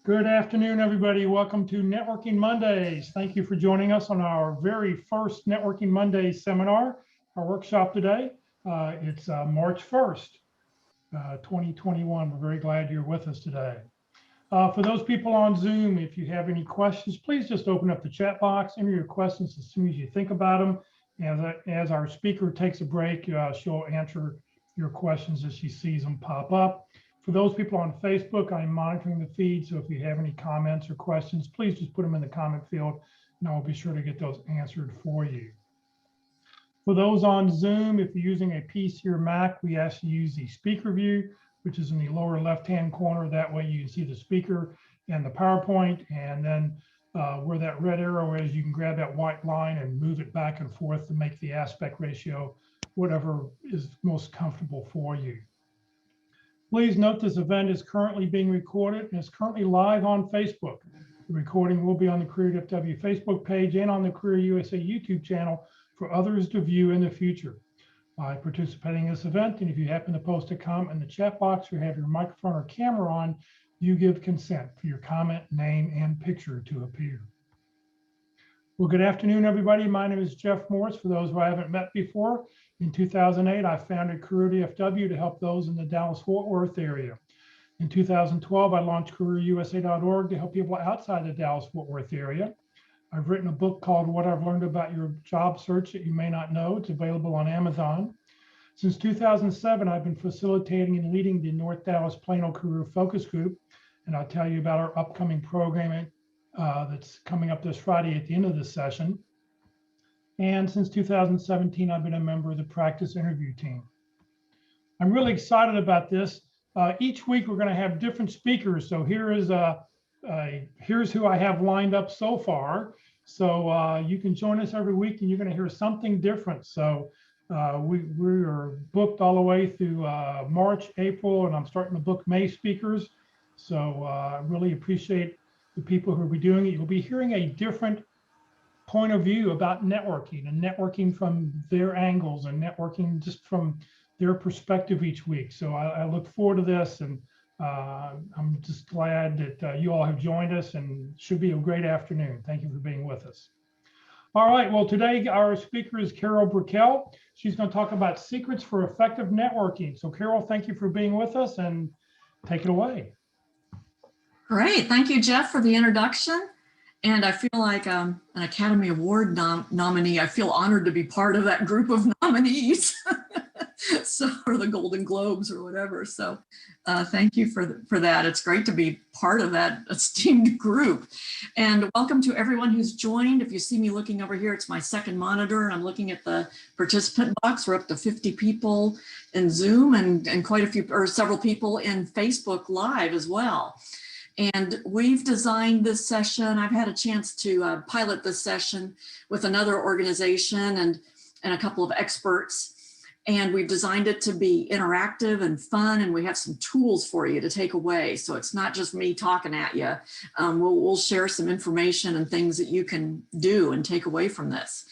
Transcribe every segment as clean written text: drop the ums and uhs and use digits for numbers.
Good afternoon, everybody. Welcome to Networking Mondays. Thank you for joining us on our very first Networking Mondays seminar, our workshop today. It's March 1st, 2021. We're very glad you're with us today. For those people on Zoom, if you have any questions, please just open up the chat box, enter your questions as soon as you think about them. As our speaker takes a break, she'll answer your questions as she sees them pop up. For those people on Facebook, I'm monitoring the feed, so if you have any comments or questions, please just put them in the comment field, and I'll be sure to get those answered for you. For those on Zoom, if you're using a PC or Mac, we ask you to use the speaker view, which is in the lower left-hand corner. That way you can see the speaker and the PowerPoint, and then where that red arrow is, you can grab that white line and move it back and forth to make the aspect ratio whatever is most comfortable for you. Please note this event is currently being recorded and is currently live on Facebook. The recording will be on the Career FW Facebook page and on the Career USA YouTube channel for others to view in the future. By participating in this event, and if you happen to post a comment in the chat box or have your microphone or camera on, you give consent for your comment, name, and picture to appear. Well, good afternoon, everybody. My name is Jeff Morris. For those who I haven't met before, in 2008, I founded Career DFW to help those in the Dallas-Fort Worth area. In 2012, I launched CareerUSA.org to help people outside the Dallas-Fort Worth area. I've written a book called What I've Learned About Your Job Search That You May Not Know. It's available on Amazon. Since 2007, I've been facilitating and leading the North Dallas Plano Career Focus Group, and I'll tell you about our upcoming programming that's coming up this Friday at the end of this session. And since 2017, I've been a member of the practice interview team. I'm really excited about this. Each week, we're going to have different speakers. So here's who I have lined up so far. So you can join us every week and you're going to hear something different. So we are booked all the way through March, April, and I'm starting to book May speakers. So I really appreciate the people who will be doing it. You'll be hearing a different point of view about networking and networking from their angles and networking just from their perspective each week. So I look forward to this, and I'm just glad that you all have joined us, and it should be a great afternoon. Thank you for being with us. All right, well, today our speaker is Carol Brickell. She's going to talk about secrets for effective networking. So Carol, thank you for being with us, and take it away. Great, thank you, Jeff, for the introduction. And I feel like an Academy Award nominee. I feel honored to be part of that group of nominees, so, or the Golden Globes or whatever. So thank you for that. It's great to be part of that esteemed group. And welcome to everyone who's joined. If you see me looking over here, it's my second monitor. I'm looking at the participant box. We're up to 50 people in Zoom and quite a few, or several people in Facebook Live as well. And we've designed this session. I've had a chance to pilot this session with another organization and a couple of experts. And we've designed it to be interactive and fun, and we have some tools for you to take away. So it's not just me talking at you. We'll share some information and things that you can do and take away from this.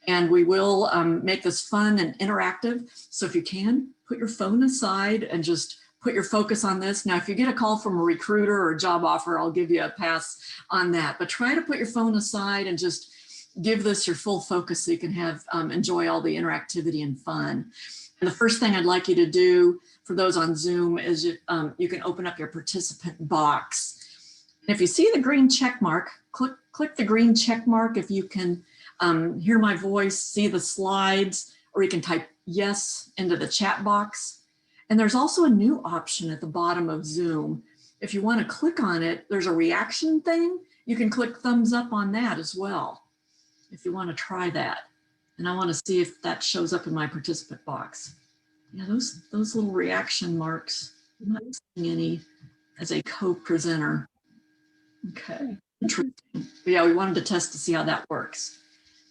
And we will make this fun and interactive. So if you can, put your phone aside and just put your focus on this. Now, if you get a call from a recruiter or a job offer, I'll give you a pass on that. But try to put your phone aside and just give this your full focus so you can have enjoy all the interactivity and fun. And the first thing I'd like you to do for those on Zoom is you can open up your participant box. And if you see the green check mark, click the green check mark if you can hear my voice, see the slides, or you can type yes into the chat box. And there's also a new option at the bottom of Zoom. If you want to click on it, there's a reaction thing. You can click thumbs up on that as well, if you want to try that. And I want to see if that shows up in my participant box. Yeah, those little reaction marks, I'm not seeing any as a co-presenter. Okay, interesting. But yeah, we wanted to test to see how that works.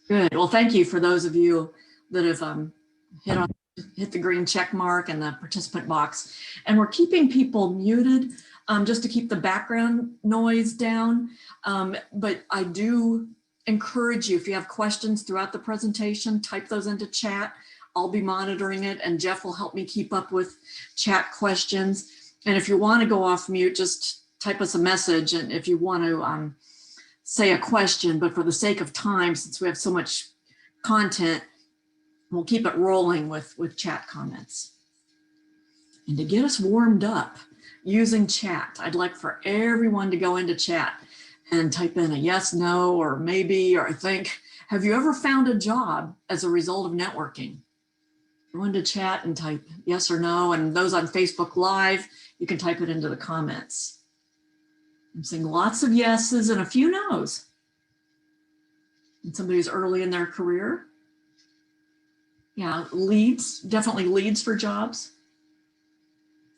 Good, well, thank you for those of you that have hit the green check mark and the participant box. And we're keeping people muted just to keep the background noise down. But I do encourage you, if you have questions throughout the presentation, type those into chat. I'll be monitoring it, and Jeff will help me keep up with chat questions. And if you want to go off mute, just type us a message, and if you want to say a question, but for the sake of time, since we have so much content, we'll keep it rolling with chat comments. And to get us warmed up using chat, I'd like for everyone to go into chat and type in a yes, no, or maybe, or I think. Have you ever found a job as a result of networking? Go into chat and type yes or no, and those on Facebook Live, you can type it into the comments. I'm seeing lots of yeses and a few no's. And somebody who's early in their career. Yeah, leads, definitely leads for jobs.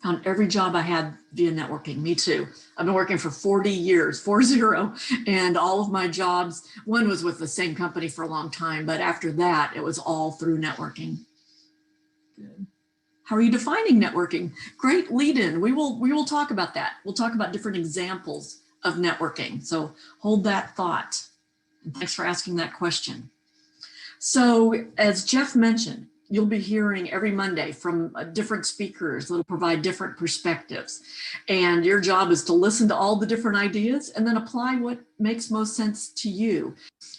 Found every job I had via networking, me too. I've been working for 40 years, 40, and all of my jobs, one was with the same company for a long time, but after that, it was all through networking. Good. How are you defining networking? Great lead in. We will talk about that. We'll talk about different examples of networking. So hold that thought. And thanks for asking that question. So as Jeff mentioned, you'll be hearing every Monday from different speakers that'll provide different perspectives. And your job is to listen to all the different ideas and then apply what makes most sense to you.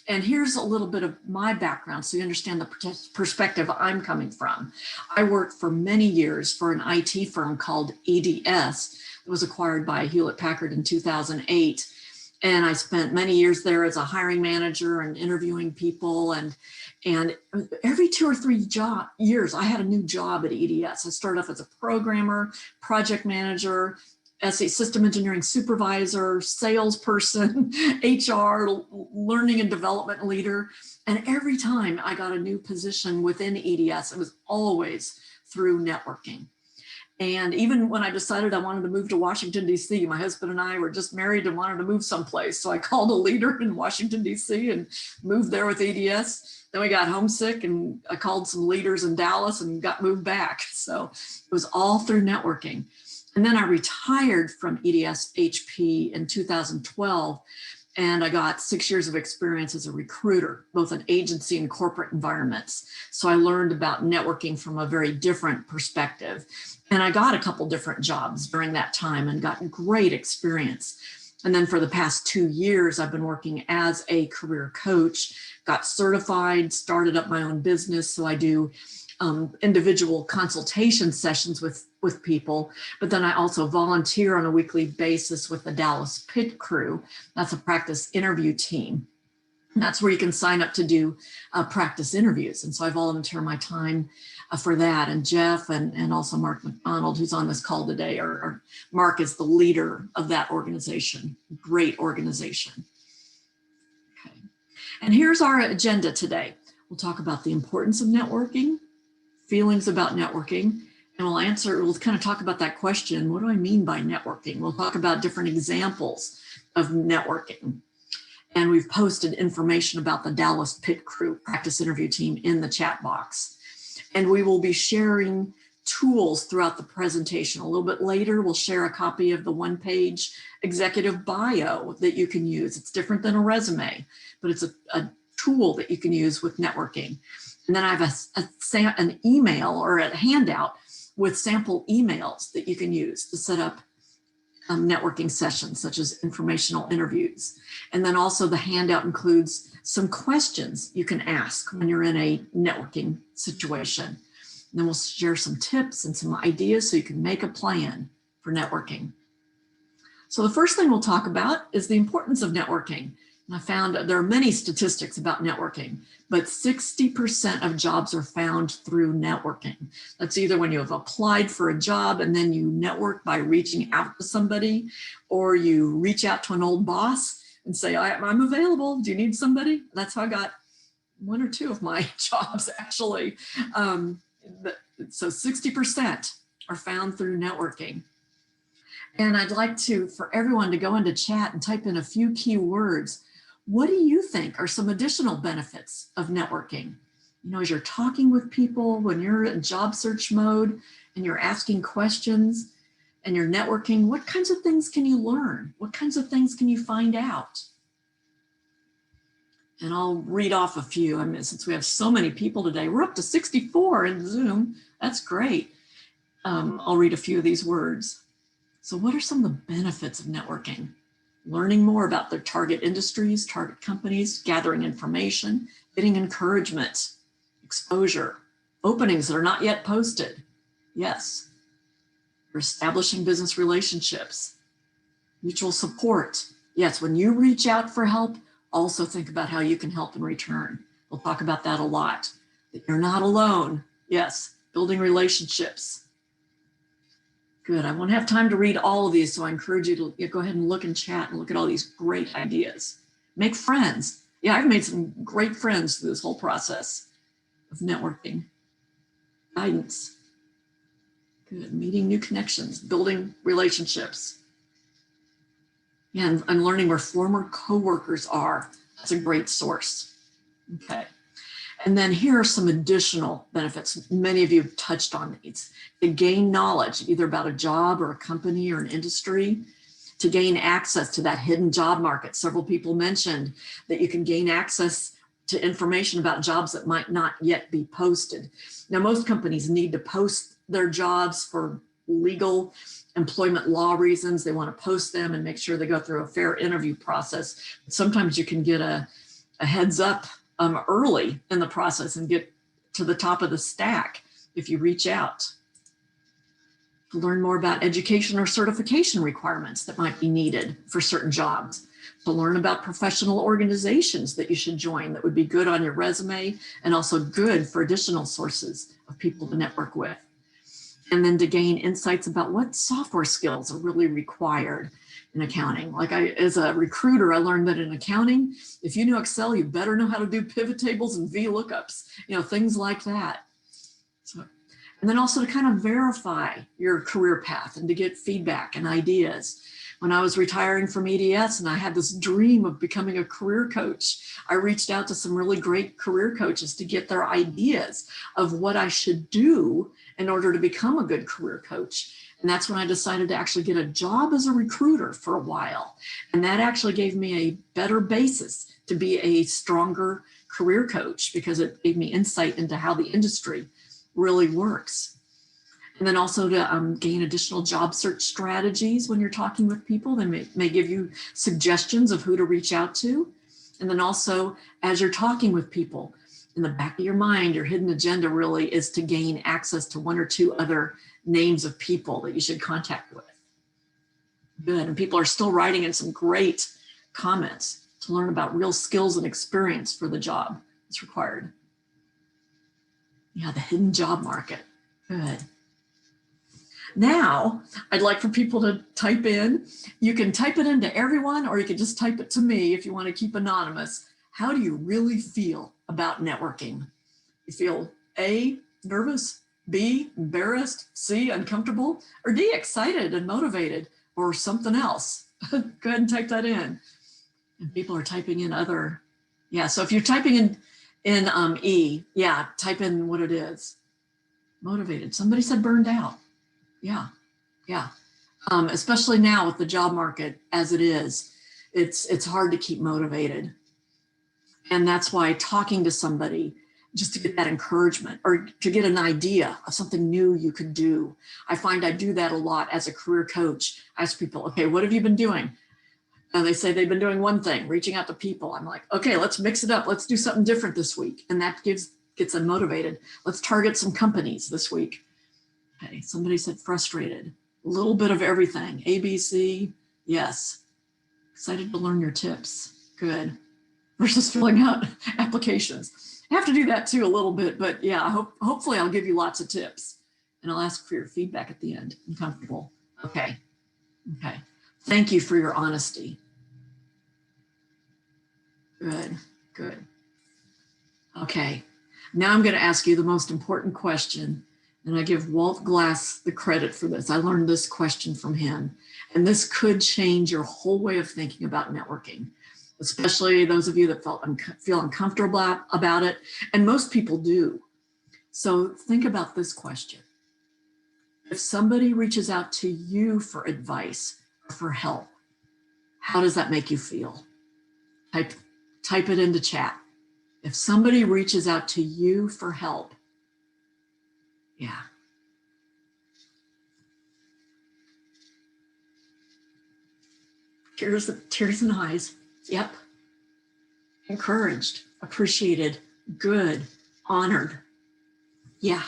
And here's a little bit of my background so you understand the perspective I'm coming from. I worked for many years for an IT firm called EDS. It was acquired by Hewlett-Packard in 2008. And I spent many years there as a hiring manager and interviewing people. And every 2 or 3 years, I had a new job at EDS. I started off as a programmer, project manager, as a system engineering supervisor, salesperson, HR, learning and development leader. And every time I got a new position within EDS, it was always through networking. And even when I decided I wanted to move to Washington, D.C., my husband and I were just married and wanted to move someplace. So I called a leader in Washington, D.C. and moved there with EDS. Then we got homesick and I called some leaders in Dallas and got moved back. So it was all through networking. And then I retired from EDS HP in 2012. And I got 6 years of experience as a recruiter, both in agency and corporate environments. So I learned about networking from a very different perspective. And I got a couple different jobs during that time and got great experience. And then for the past 2 years, I've been working as a career coach, got certified, started up my own business. So I do individual consultation sessions with people, but then I also volunteer on a weekly basis with the Dallas Pit Crew. That's a practice interview team. And that's where you can sign up to do practice interviews. And so I volunteer my time for that. And Jeff and also Mark McDonald, who's on this call today, or Mark is the leader of that organization. Great organization. Okay. And here's our agenda today. We'll talk about the importance of networking, feelings about networking, and we'll kind of talk about that question. What do I mean by networking? We'll talk about different examples of networking. And we've posted information about the Dallas Pit Crew practice interview team in the chat box. And we will be sharing tools throughout the presentation. A little bit later, we'll share a copy of the one-page executive bio that you can use. It's different than a resume, but it's a tool that you can use with networking. And then I have an email or a handout with sample emails that you can use to set up networking sessions, such as informational interviews. And then also the handout includes some questions you can ask when you're in a networking situation. And then we'll share some tips and some ideas so you can make a plan for networking. So the first thing we'll talk about is the importance of networking. And I found there are many statistics about networking, but 60% of jobs are found through networking. That's either when you have applied for a job and then you network by reaching out to somebody, or you reach out to an old boss and say, I'm available. Do you need somebody? That's how I got 1 or 2 of my jobs, actually. So 60% are found through networking. And I'd like for everyone to go into chat and type in a few key words. What do you think are some additional benefits of networking? You know, as you're talking with people, when you're in job search mode and you're asking questions and you're networking, what kinds of things can you learn? What kinds of things can you find out? And I'll read off a few. I mean, since we have so many people today, we're up to 64 in Zoom. That's great. I'll read a few of these words. So what are some of the benefits of networking? Learning more about their target industries, target companies, gathering information, getting encouragement, exposure, openings that are not yet posted. Yes. You're establishing business relationships, mutual support. Yes, when you reach out for help, also think about how you can help in return. We'll talk about that a lot. That you're not alone. Yes, building relationships. Good. I won't have time to read all of these, so I encourage you to go ahead and look and chat and look at all these great ideas. Make friends. Yeah, I've made some great friends through this whole process of networking. Guidance. Good. Meeting new connections, building relationships. Yeah, and learning where former coworkers are. That's a great source. Okay. And then here are some additional benefits. Many of you have touched on these. To gain knowledge, either about a job or a company or an industry, to gain access to that hidden job market. Several people mentioned that you can gain access to information about jobs that might not yet be posted. Now, most companies need to post their jobs for legal employment law reasons. They want to post them and make sure they go through a fair interview process. Sometimes you can get a heads up early in the process and get to the top of the stack if you reach out. To learn more about education or certification requirements that might be needed for certain jobs. To learn about professional organizations that you should join that would be good on your resume and also good for additional sources of people to network with. And then to gain insights about what software skills are really required in accounting. Like as a recruiter, I learned that in accounting, if you know Excel, you better know how to do pivot tables and VLOOKUPs, things like that. So, and then also to kind of verify your career path and to get feedback and ideas. When I was retiring from EDS and I had this dream of becoming a career coach, I reached out to some really great career coaches to get their ideas of what I should do in order to become a good career coach. And that's when I decided to actually get a job as a recruiter for a while. And that actually gave me a better basis to be a stronger career coach because it gave me insight into how the industry really works. And then also to gain additional job search strategies when you're talking with people. They may give you suggestions of who to reach out to. And then also, as you're talking with people, in the back of your mind, your hidden agenda really is to gain access to one or two other names of people that you should contact with. Good. And people are still writing in some great comments to learn about real skills and experience for the job that's required. Yeah, the hidden job market. Good. Now, I'd like for people to type in. You can type it into everyone, or you can just type it to me if you want to keep anonymous. How do you really feel about networking? You feel A, nervous, B, embarrassed, C, uncomfortable, or D, excited and motivated, or something else? Go ahead and type that in. And people are typing in other. Yeah, so if you're typing in E, yeah, type in what it is. Motivated. Somebody said burned out. Yeah. Especially now with the job market as it is, it's hard to keep motivated. And that's why talking to somebody just to get that encouragement or to get an idea of something new you could do. I find I do that a lot as a career coach. I ask people, okay, what have you been doing? And they say they've been doing one thing, reaching out to people. I'm like, okay, let's mix it up. Let's do something different this week. And that gets them motivated. Let's target some companies this week. Okay, somebody said frustrated. A little bit of everything. ABC, yes. Excited to learn your tips. Good. Versus filling out applications. I have to do that too a little bit, but yeah, hopefully I'll give you lots of tips and I'll ask for your feedback at the end. I'm comfortable. Okay. Thank you for your honesty. Good. Okay. Now I'm going to ask you the most important question. And I give Walt Glass the credit for this. I learned this question from him. And this could change your whole way of thinking about networking, especially those of you that feel uncomfortable about it. And most people do. So think about this question. If somebody reaches out to you for advice or for help, how does that make you feel? Type it into chat. If somebody reaches out to you for help, yeah. Tears in eyes. Yep. Encouraged, appreciated, good, honored. Yeah.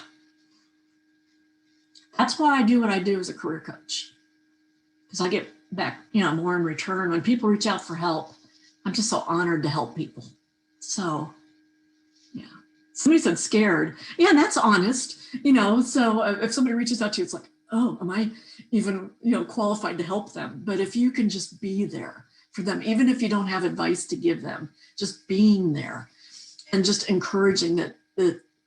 That's why I do what I do as a career coach. Because I get back, more in return. When people reach out for help, I'm just so honored to help people. So, yeah. Somebody said scared. Yeah, and that's honest. So if somebody reaches out to you, it's like, oh, am I even, qualified to help them? But if you can just be there for them, even if you don't have advice to give them, just being there and just encouraging that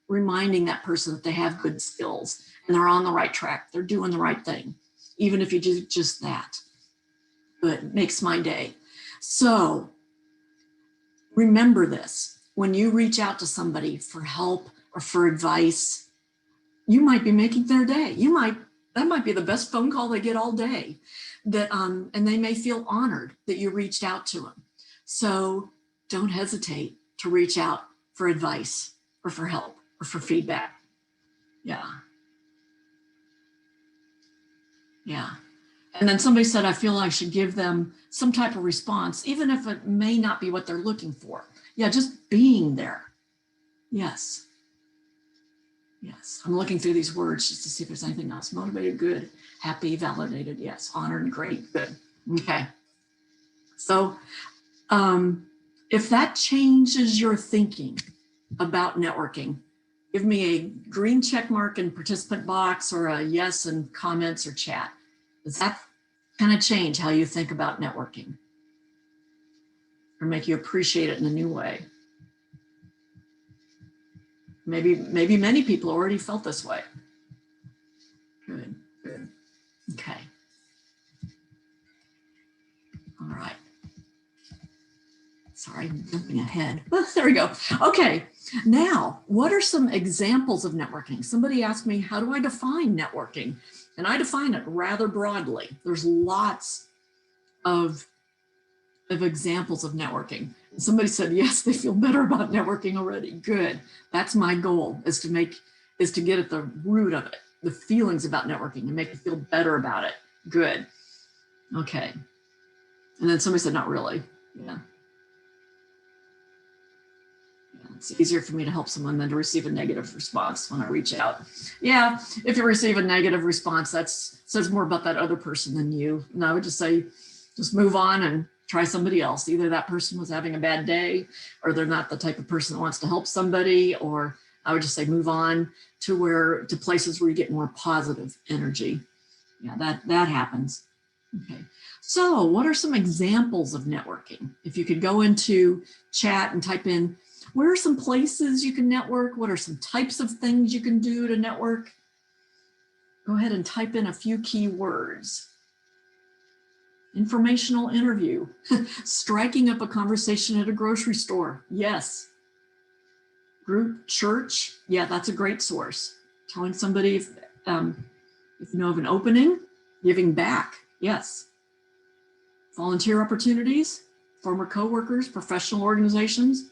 reminding that person that they have good skills and they're on the right track, they're doing the right thing, even if you do just that. It makes my day. So remember this, when you reach out to somebody for help or for advice, you might be making their day. That might be the best phone call they get all day. And they may feel honored that you reached out to them. So don't hesitate to reach out for advice or for help or for feedback. Yeah. Yeah. And then somebody said, I feel I should give them some type of response, even if it may not be what they're looking for. Yeah, just being there. Yes. Yes. I'm looking through these words just to see if there's anything else. Motivated, good, happy, validated. Yes. Honored, great, good. Okay. So if that changes your thinking about networking, give me a green check mark in participant box or a yes in comments or chat. Does that kind of change how you think about networking or make you appreciate it in a new way? Maybe many people already felt this way. Good, good. Okay. All right. Sorry, I'm jumping ahead. There we go. Okay. Now, what are some examples of networking? Somebody asked me, how do I define networking? And I define it rather broadly. There's lots of examples of networking. Somebody said, yes, they feel better about networking already. Good. That's my goal, is to get at the root of it, the feelings about networking, and make you feel better about it. Good. Okay. And then somebody said, not really. Yeah. It's easier for me to help someone than to receive a negative response when I reach out. Yeah, if you receive a negative response, that says more about that other person than you. And I would just say, just move on and try somebody else. Either that person was having a bad day, or they're not the type of person that wants to help somebody, or I would just say move on to places where you get more positive energy. Yeah, that happens. Okay. So what are some examples of networking? If you could go into chat and type in, where are some places you can network? What are some types of things you can do to network? Go ahead and type in a few keywords. Informational interview, striking up a conversation at a grocery store. Yes. Group church. Yeah, that's a great source. Telling somebody if you know of an opening, giving back. Yes. Volunteer opportunities, former coworkers, professional organizations.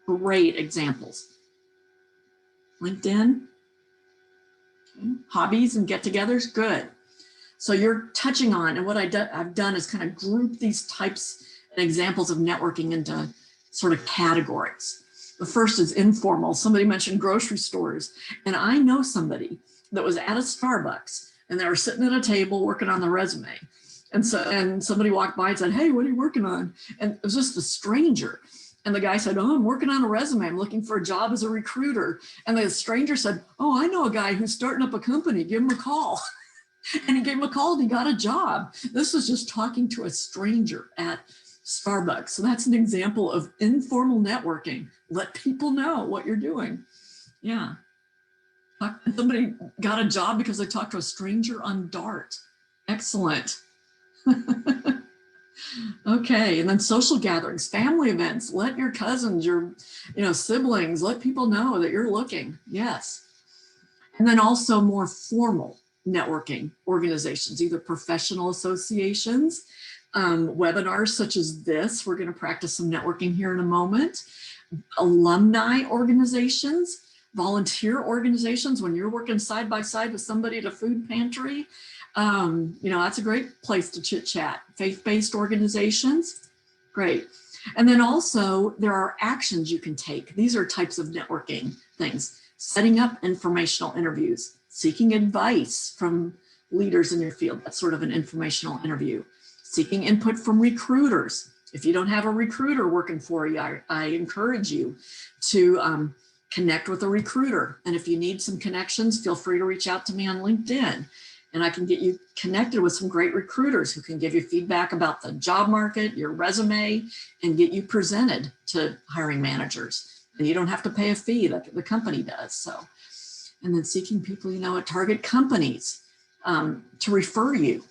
Great examples. LinkedIn, okay. Hobbies and get-togethers, good. So you're touching on, and what I've done is kind of group these types and examples of networking into sort of categories. The first is informal. Somebody mentioned grocery stores, and I know somebody that was at a Starbucks and they were sitting at a table working on the resume. And somebody walked by and said, hey, what are you working on? And it was just a stranger. And the guy said, oh, I'm working on a resume. I'm looking for a job as a recruiter. And the stranger said, oh, I know a guy who's starting up a company. Give him a call. And he gave him a call and he got a job. This was just talking to a stranger at Starbucks. So that's an example of informal networking. Let people know what you're doing. Yeah. Somebody got a job because they talked to a stranger on Dart. Excellent. Okay, and then social gatherings, family events, let your cousins, your siblings, let people know that you're looking. Yes. And then also more formal networking organizations, either professional associations, webinars such as this. We're going to practice some networking here in a moment. Alumni organizations, volunteer organizations, when you're working side by side with somebody at a food pantry, That's a great place to chit chat. Faith-based organizations, great. And then also there are actions you can take. These are types of networking things. Setting up informational interviews, seeking advice from leaders in your field. That's sort of an informational interview. Seeking input from recruiters. If you don't have a recruiter working for you, I encourage you to connect with a recruiter. And if you need some connections, feel free to reach out to me on LinkedIn. And I can get you connected with some great recruiters who can give you feedback about the job market, your resume, and get you presented to hiring managers. And you don't have to pay a fee, that the company does. So, and then seeking people, at target companies to refer you.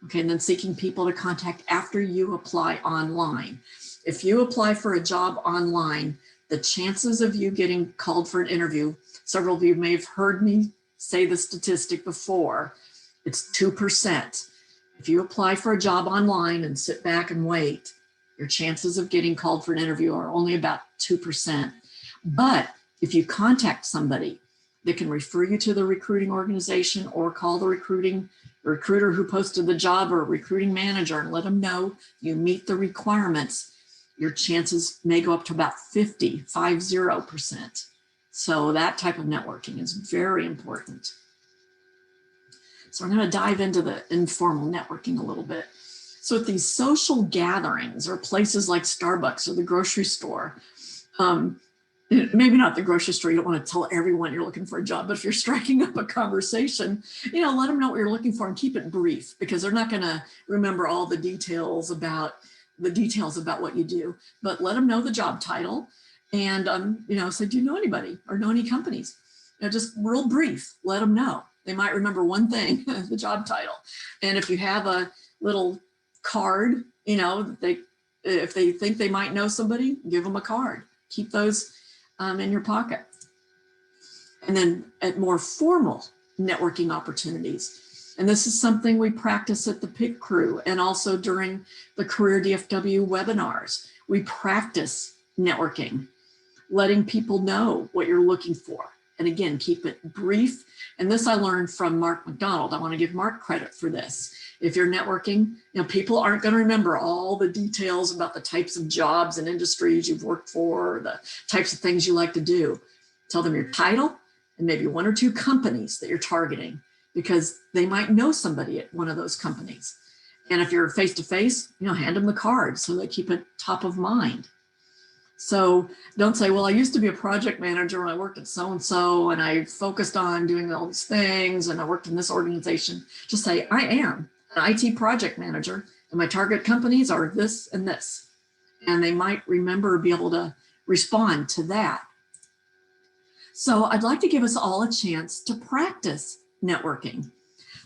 Okay, and then seeking people to contact after you apply online. If you apply for a job online, the chances of you getting called for an interview, several of you may have heard me say the statistic before, it's 2%. If you apply for a job online and sit back and wait, your chances of getting called for an interview are only about 2%. But if you contact somebody that can refer you to the recruiting organization or call the recruiter who posted the job or recruiting manager and let them know you meet the requirements, your chances may go up to about 50%. So that type of networking is very important. So I'm going to dive into the informal networking a little bit. So at these social gatherings or places like Starbucks or the grocery store, maybe not the grocery store, you don't want to tell everyone you're looking for a job, but if you're striking up a conversation, let them know what you're looking for and keep it brief, because they're not going to remember all the details about what you do, but let them know the job title and, say, do you know anybody or know any companies? Just real brief, let them know. They might remember one thing, the job title. And if you have a little card, if they think they might know somebody, give them a card. Keep those in your pocket. And then at more formal networking opportunities, and this is something we practice at the PIC crew and also during the Career DFW webinars, we practice networking, letting people know what you're looking for. And again, keep it brief. And this I learned from Mark McDonald. I want to give Mark credit for this. If you're networking, people aren't going to remember all the details about the types of jobs and industries you've worked for, the types of things you like to do. Tell them your title and maybe one or two companies that you're targeting, because they might know somebody at one of those companies. And if you're face-to-face, hand them the card so they keep it top of mind. So don't say, well, I used to be a project manager when I worked at so-and-so and I focused on doing all these things and I worked in this organization. Just say, I am an IT project manager and my target companies are this and this. And they might remember, be able to respond to that. So I'd like to give us all a chance to practice networking.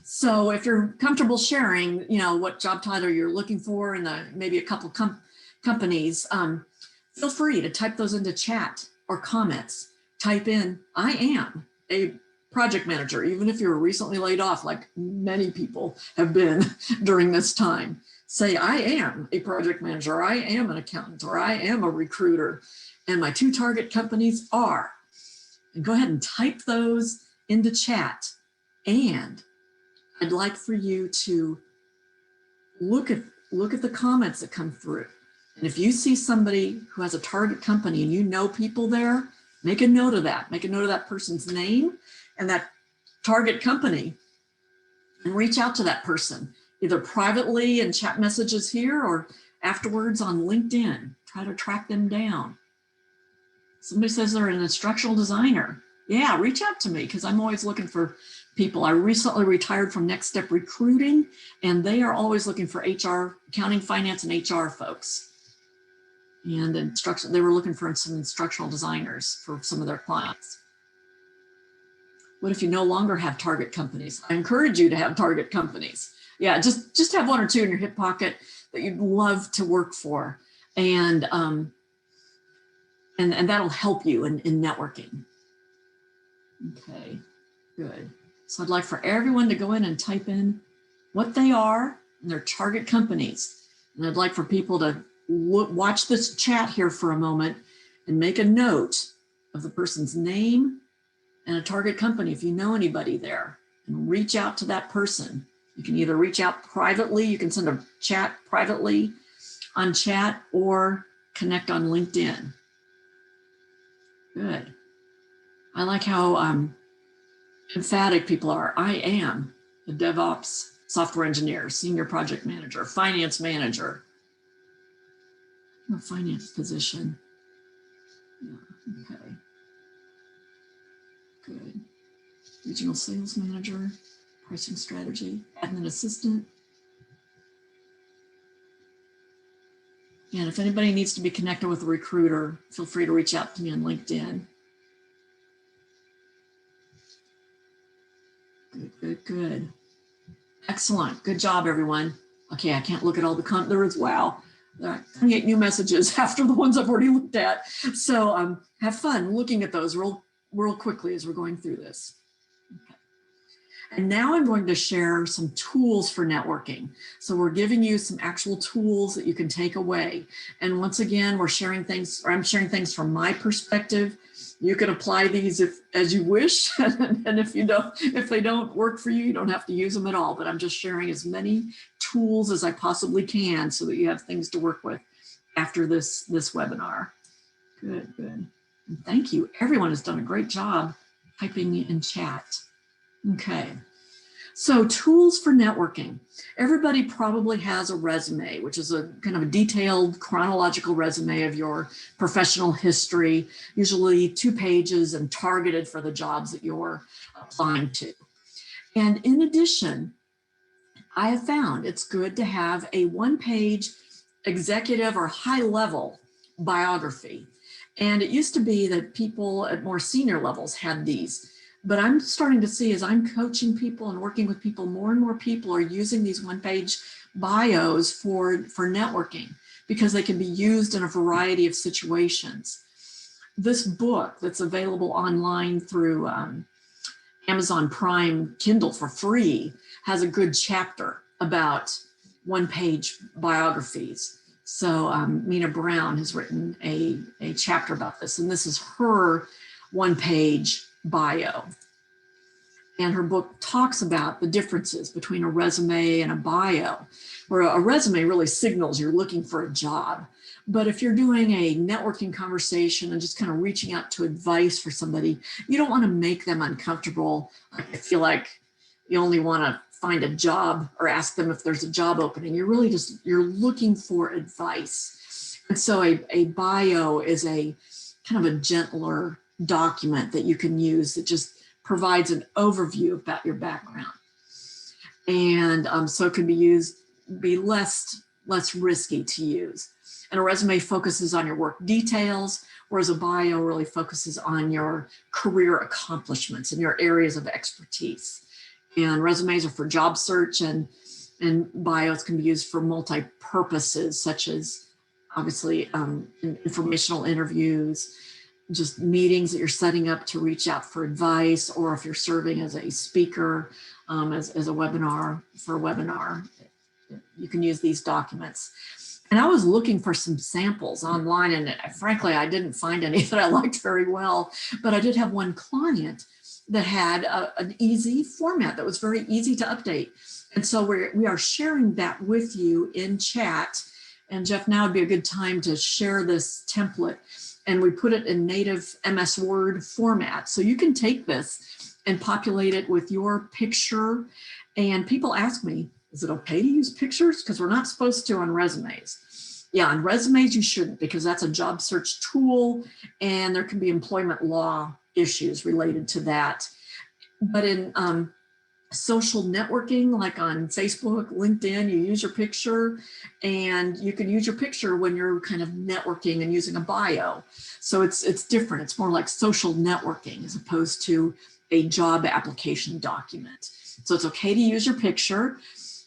So if you're comfortable sharing, what job title you're looking for and maybe a couple companies, feel free to type those into chat or comments. Type in, I am a project manager, even if you were recently laid off, like many people have been during this time. Say, I am a project manager, or I am an accountant, or I am a recruiter, and my two target companies are. And go ahead and type those into chat. And I'd like for you to look at the comments that come through. And if you see somebody who has a target company and you know people there, make a note of that. Make a note of that person's name and that target company and reach out to that person, either privately in chat messages here or afterwards on LinkedIn. Try to track them down. Somebody says they're an instructional designer. Yeah, reach out to me because I'm always looking for people. I recently retired from Next Step Recruiting, and they are always looking for HR, accounting, finance, and HR folks. And they were looking for some instructional designers for some of their clients. What if you no longer have target companies? I encourage you to have target companies. Yeah, just have one or two in your hip pocket that you'd love to work for, and that'll help you in networking. Okay, good. So I'd like for everyone to go in and type in what they are and their target companies. And I'd like for people to watch this chat here for a moment and make a note of the person's name and a target company if you know anybody there, and reach out to that person You can either reach out privately, you can send a chat privately on chat, or connect on LinkedIn. Good. I like how emphatic people are. I am a DevOps software engineer, senior project manager, finance manager. A finance position. Yeah, okay. Good. Regional sales manager, pricing strategy, admin assistant. And if anybody needs to be connected with a recruiter, feel free to reach out to me on LinkedIn. Good, good, good. Excellent. Good job, everyone. Okay, I can't look at all the comments. Wow. I get new messages after the ones I've already looked at. So have fun looking at those real quickly as we're going through this. Okay. And now I'm going to share some tools for networking. So we're giving you some actual tools that you can take away. And once again, we're sharing things, or I'm sharing things from my perspective. You can apply these as you wish. And if they don't work for you, you don't have to use them at all. But I'm just sharing as many tools as I possibly can so that you have things to work with after this webinar. Good, good. And thank you. Everyone has done a great job typing in chat. Okay. So tools for networking. Everybody probably has a resume, which is a kind of a detailed chronological resume of your professional history, usually 2 pages and targeted for the jobs that you're applying to. And in addition, I have found it's good to have a 1-page executive or high-level biography. And it used to be that people at more senior levels had these. But I'm starting to see, as I'm coaching people and working with people, more and more people are using these 1-page bios for networking because they can be used in a variety of situations. This book that's available online through Amazon Prime Kindle for free has a good chapter about 1-page biographies. So Mina Brown has written a chapter about this, and this is her 1-page bio. And her book talks about the differences between a resume and a bio, where a resume really signals you're looking for a job. But if you're doing a networking conversation and just kind of reaching out to advice for somebody, you don't want to make them uncomfortable. I feel like you only want to find a job or ask them if there's a job opening. You're really you're looking for advice. And so a bio is a kind of a gentler document that you can use that just provides an overview about your background. And so it can be less risky to use. And a resume focuses on your work details, whereas a bio really focuses on your career accomplishments and your areas of expertise. And resumes are for job search, and bios can be used for multi-purposes, such as obviously informational interviews, just meetings that you're setting up to reach out for advice, or if you're serving as a speaker, as a webinar, for a webinar, you can use these documents. And I was looking for some samples online, and frankly, I didn't find any that I liked very well, but I did have one client that had an easy format that was very easy to update. And so we are sharing that with you in chat. And Jeff, now would be a good time to share this template. And we put it in native MS Word format. So you can take this and populate it with your picture. And people ask me, is it okay to use pictures? Because we're not supposed to on resumes. Yeah, on resumes you shouldn't, because that's a job search tool and there can be employment law issues related to that. But in social networking, like on Facebook, LinkedIn, you use your picture, and you can use your picture when you're kind of networking and using a bio. So it's different. It's more like social networking as opposed to a job application document. So it's okay to use your picture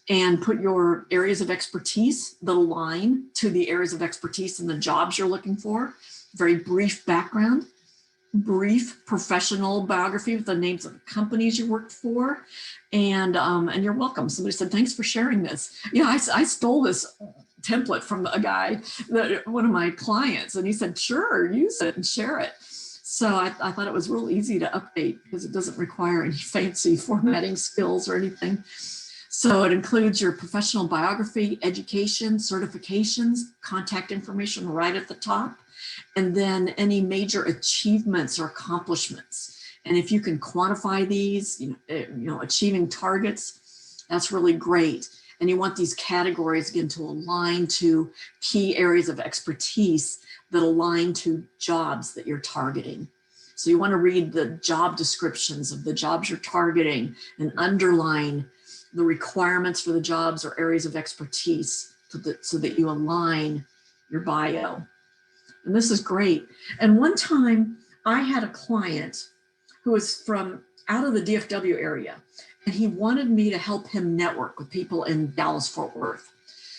and put your areas of expertise that align to the areas of expertise and the jobs you're looking for. Very brief background, brief professional biography with the names of the companies you worked for, and you're welcome. Somebody said, thanks for sharing this. Yeah, I stole this template from a guy, one of my clients, and he said, sure, use it and share it. So I thought it was real easy to update because it doesn't require any fancy formatting skills or anything. So it includes your professional biography, education, certifications, contact information right at the top, and then any major achievements or accomplishments. And if you can quantify these, achieving targets, that's really great. And you want these categories, again, to align to key areas of expertise that align to jobs that you're targeting. So you want to read the job descriptions of the jobs you're targeting and underline the requirements for the jobs or areas of expertise so that you align your bio. And this is great. And one time I had a client who was from out of the DFW area, and he wanted me to help him network with people in Dallas-Fort Worth.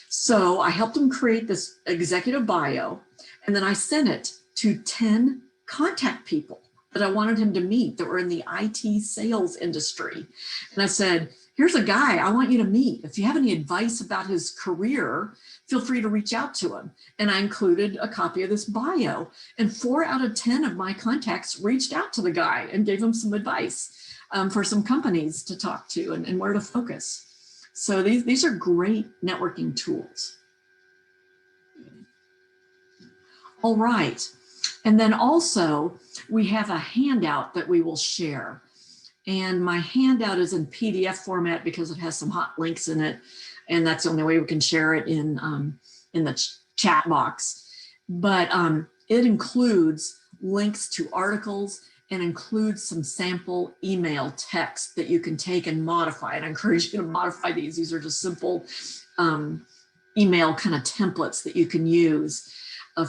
So I helped him create this executive bio, and then I sent it to 10 contact people that I wanted him to meet that were in the IT sales industry. And I said, here's a guy I want you to meet. If you have any advice about his career, feel free to reach out to him. And I included a copy of this bio. And 4 out of 10 of my contacts reached out to the guy and gave him some advice for some companies to talk to and where to focus. So these are great networking tools. All right. And then also we have a handout that we will share. And my handout is in PDF format because it has some hot links in it. And that's the only way we can share it in the chat box. But it includes links to articles and includes some sample email text that you can take and modify. And I encourage you to modify these. These are just simple email kind of templates that you can use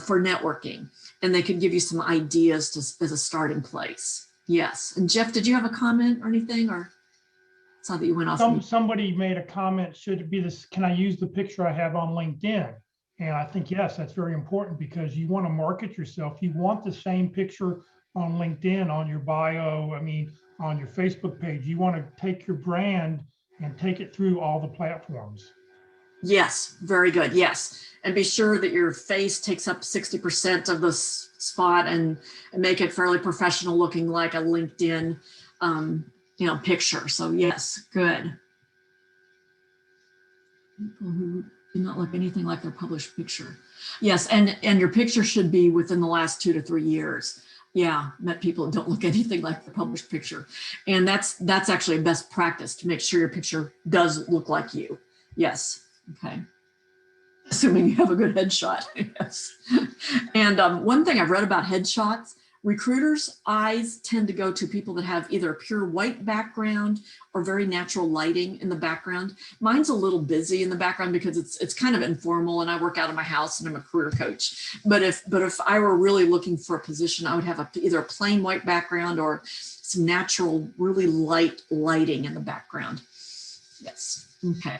for networking. And they can give you some ideas as a starting place. Yes. And Jeff, did you have a comment or anything, or saw that you went off? Somebody made a comment, should it be this, can I use the picture I have on LinkedIn? And I think, yes, that's very important because you want to market yourself. You want the same picture on LinkedIn, on your bio, on your Facebook page. You want to take your brand and take it through all the platforms. Yes, very good. Yes. And be sure that your face takes up 60% of the spot and make it fairly professional looking, like a LinkedIn picture. So yes, good. People who do not look anything like their published picture. Yes, and your picture should be within the last 2 to 3 years. Yeah, met people that don't look anything like the published picture. And that's actually a best practice to make sure your picture does look like you. Yes, okay. Assuming you have a good headshot, yes. And one thing I've read about headshots, recruiters' eyes tend to go to people that have either a pure white background or very natural lighting in the background. Mine's a little busy in the background because it's kind of informal, and I work out of my house and I'm a career coach. But if I were really looking for a position, I would have either a plain white background or some natural, really light lighting in the background. Yes, okay.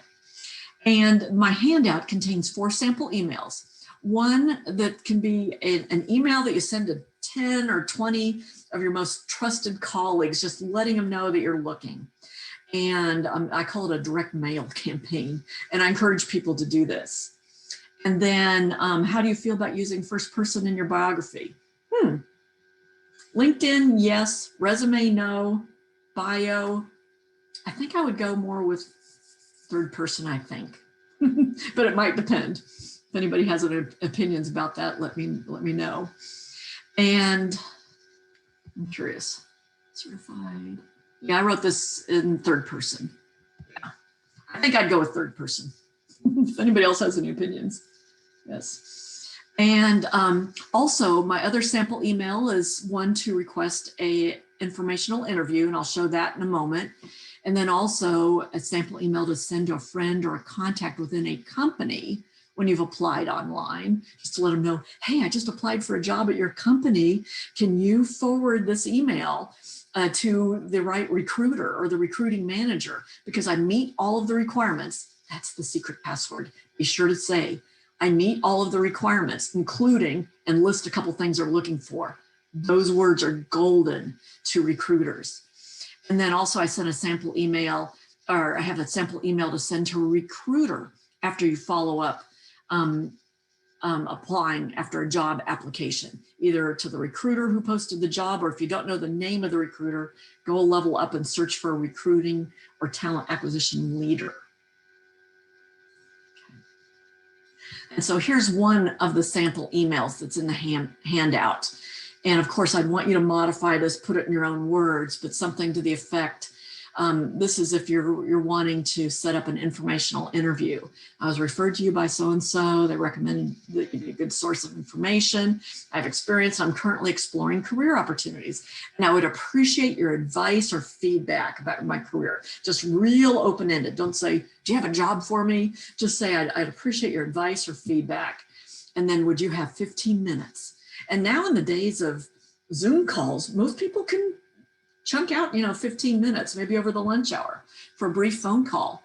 And my handout contains 4 sample emails. One that can be an email that you send to 10 or 20 of your most trusted colleagues, just letting them know that you're looking. And I call it a direct mail campaign. And I encourage people to do this. And then how do you feel about using first person in your biography? LinkedIn, yes. Resume, no. Bio, I think I would go more with third person, I think. But it might depend. If anybody has any opinions about that, let me know. And I'm curious. Certified. Yeah, I wrote this in third person. Yeah, I think I'd go with third person. If anybody else has any opinions. Yes. And also my other sample email is one to request a informational interview, and I'll show that in a moment. And then also a sample email to send to a friend or a contact within a company when you've applied online, just to let them know, hey, I just applied for a job at your company. Can you forward this email to the right recruiter or the recruiting manager? Because I meet all of the requirements. That's the secret password. Be sure to say, I meet all of the requirements, including, and list a couple things they're looking for. Those words are golden to recruiters. And then also I sent a sample email, or I have a sample email to send to a recruiter after you follow up applying after a job application, either to the recruiter who posted the job, or if you don't know the name of the recruiter, go a level up and search for a recruiting or talent acquisition leader. And so here's one of the sample emails that's in the handout. And of course, I'd want you to modify this, put it in your own words, but something to the effect, this is if you're wanting to set up an informational interview. I was referred to you by so-and-so. They recommended that you be a good source of information. I have experience. I'm currently exploring career opportunities. And I would appreciate your advice or feedback about my career. Just real open-ended. Don't say, do you have a job for me? Just say, I'd appreciate your advice or feedback. And then would you have 15 minutes? And now in the days of Zoom calls, most people can chunk out, 15 minutes, maybe over the lunch hour for a brief phone call.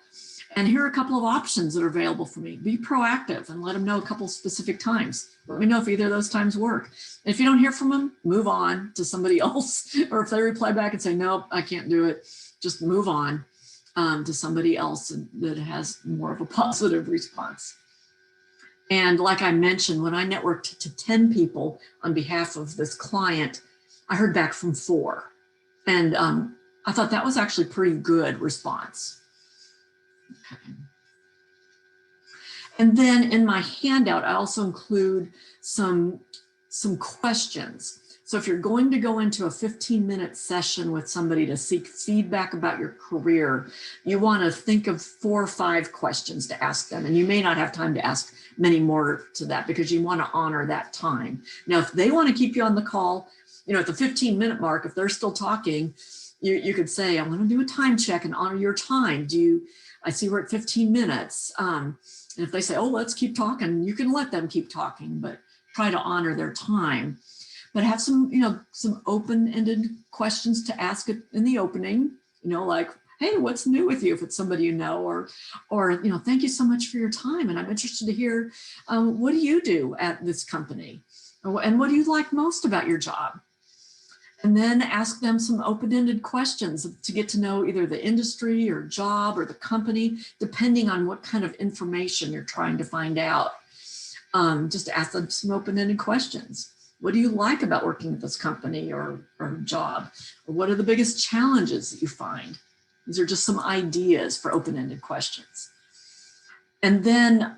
And here are a couple of options that are available for me. Be proactive and let them know a couple specific times. Let me know if either of those times work. And if you don't hear from them, move on to somebody else. Or if they reply back and say, nope, I can't do it, just move on to somebody else that has more of a positive response. And like I mentioned, when I networked to 10 people on behalf of this client, I heard back from 4. And I thought that was actually pretty good response. Okay. And then in my handout, I also include some questions. So if you're going to go into a 15-minute session with somebody to seek feedback about your career, you want to think of 4 or 5 questions to ask them. And you may not have time to ask many more to that because you want to honor that time. Now, if they want to keep you on the call, at the 15-minute mark, if they're still talking, you could say, I want to do a time check and honor your time. I see we're at 15 minutes. And if they say, oh, let's keep talking, you can let them keep talking, but try to honor their time. But have some open-ended questions to ask it in the opening, like, hey, what's new with you if it's somebody you know, or thank you so much for your time. And I'm interested to hear, what do you do at this company? And what do you like most about your job? And then ask them some open-ended questions to get to know either the industry or job or the company, depending on what kind of information you're trying to find out. Just ask them some open-ended questions. What do you like about working at this company or job? Or what are the biggest challenges that you find? These are just some ideas for open-ended questions. And then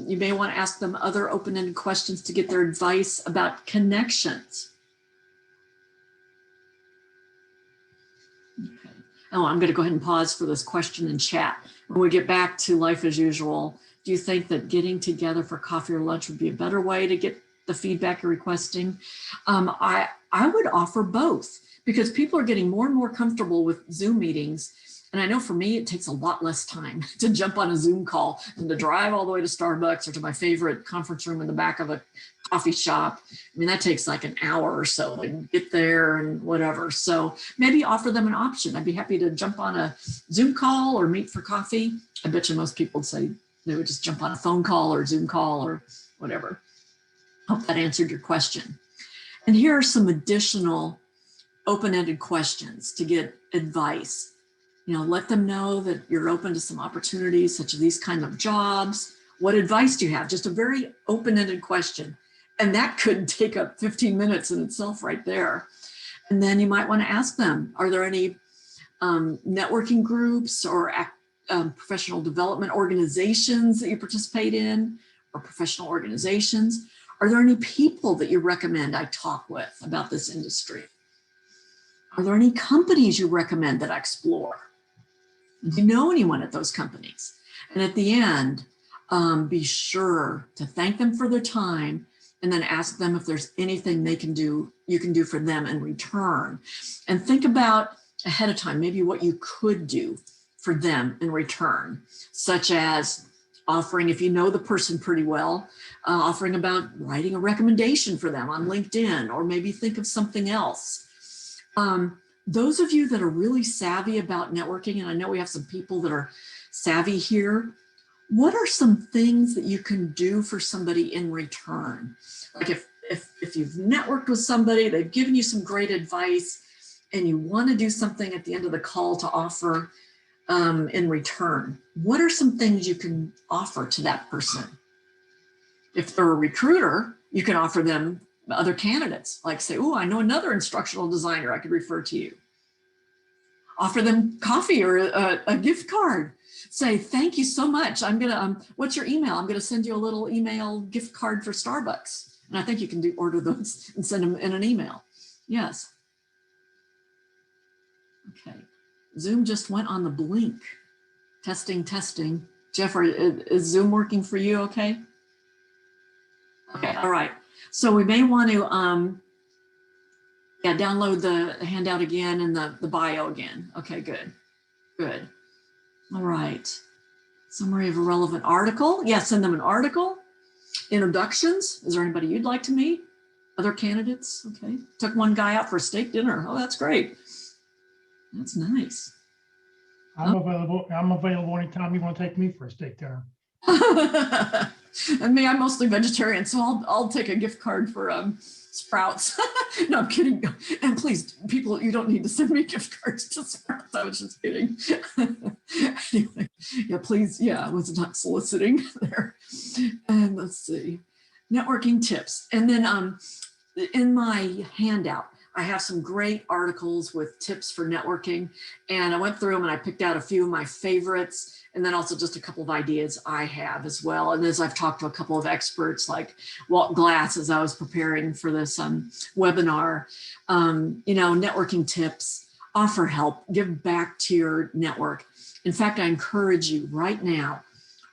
you may want to ask them other open-ended questions to get their advice about connections. Okay. Oh, I'm going to go ahead and pause for this question in chat. When we get back to life as usual, do you think that getting together for coffee or lunch would be a better way to get the feedback you're requesting? I would offer both because people are getting more and more comfortable with Zoom meetings. And I know for me, it takes a lot less time to jump on a Zoom call than to drive all the way to Starbucks or to my favorite conference room in the back of a coffee shop. I mean, that takes like an hour or so to get there and whatever. So maybe offer them an option. I'd be happy to jump on a Zoom call or meet for coffee. I bet you most people would say they would just jump on a phone call or Zoom call or whatever. Hope that answered your question. And here are some additional open-ended questions to get advice. Let them know that you're open to some opportunities such as these kind of jobs. What advice do you have? Just a very open-ended question. And that could take up 15 minutes in itself right there. And then you might want to ask them, are there any networking groups or professional development organizations that you participate in or professional organizations? Are there any people that you recommend I talk with about this industry? Are there any companies you recommend that I explore? Do you know anyone at those companies? And at the end, be sure to thank them for their time and then ask them if there's anything you can do for them in return. And think about ahead of time, maybe what you could do for them in return, such as offering, if you know the person pretty well, offering about writing a recommendation for them on LinkedIn, or maybe think of something else. Those of you that are really savvy about networking, and I know we have some people that are savvy here, what are some things that you can do for somebody in return? Like if you've networked with somebody, they've given you some great advice, and you want to do something at the end of the call to offer in return, what are some things you can offer to that person? If they're a recruiter, you can offer them other candidates, like say, oh, I know another instructional designer I could refer to you. Offer them coffee or a gift card. say, thank you so much. I'm going to, what's your email? I'm going to send you a little email gift card for Starbucks. And I think you can order those and send them in an email. Yes. Okay. Zoom just went on the blink. Testing, testing. Jeff, is Zoom working for you okay? Okay, all right. So we may want to download the handout again and the bio again. Okay, good, good. All right. Summary of a relevant article. Yeah, send them an article. Introductions. Is there anybody you'd like to meet? Other candidates? Okay. Took one guy out for a steak dinner. Oh, that's great. That's nice. I'm available anytime you want to take me for a steak dinner. And me, I'm mostly vegetarian, so I'll take a gift card for Sprouts. No, I'm kidding. And please, people, you don't need to send me gift cards to Sprouts. I was just kidding. Anyway, yeah, please. Yeah, I was not soliciting there. And let's see, networking tips. And then in my handout, I have some great articles with tips for networking. And I went through them and I picked out a few of my favorites, and then also just a couple of ideas I have as well. And as I've talked to a couple of experts like Walt Glass as I was preparing for this webinar, you know, networking tips, offer help, give back to your network. In fact, I encourage you right now,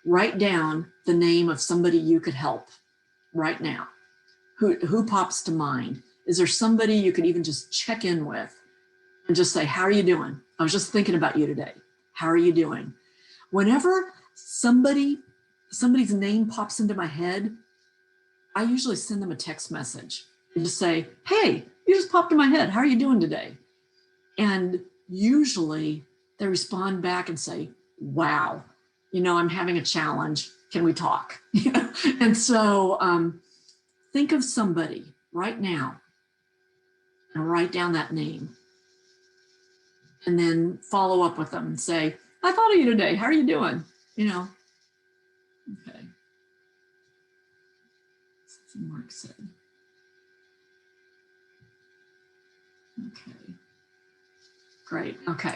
write down the name of somebody you could help right now. Who pops to mind? Is there somebody you could even just check in with and just say, how are you doing? I was just thinking about you today. How are you doing? Whenever somebody's name pops into my head, I usually send them a text message and just say, hey, you just popped in my head. How are you doing today? And usually they respond back and say, wow, you know, I'm having a challenge. Can we talk? You know? And so think of somebody right now and write down that name. And then follow up with them and say, I thought of you today. How are you doing? You know, okay. Something Mark said. Okay, great, okay.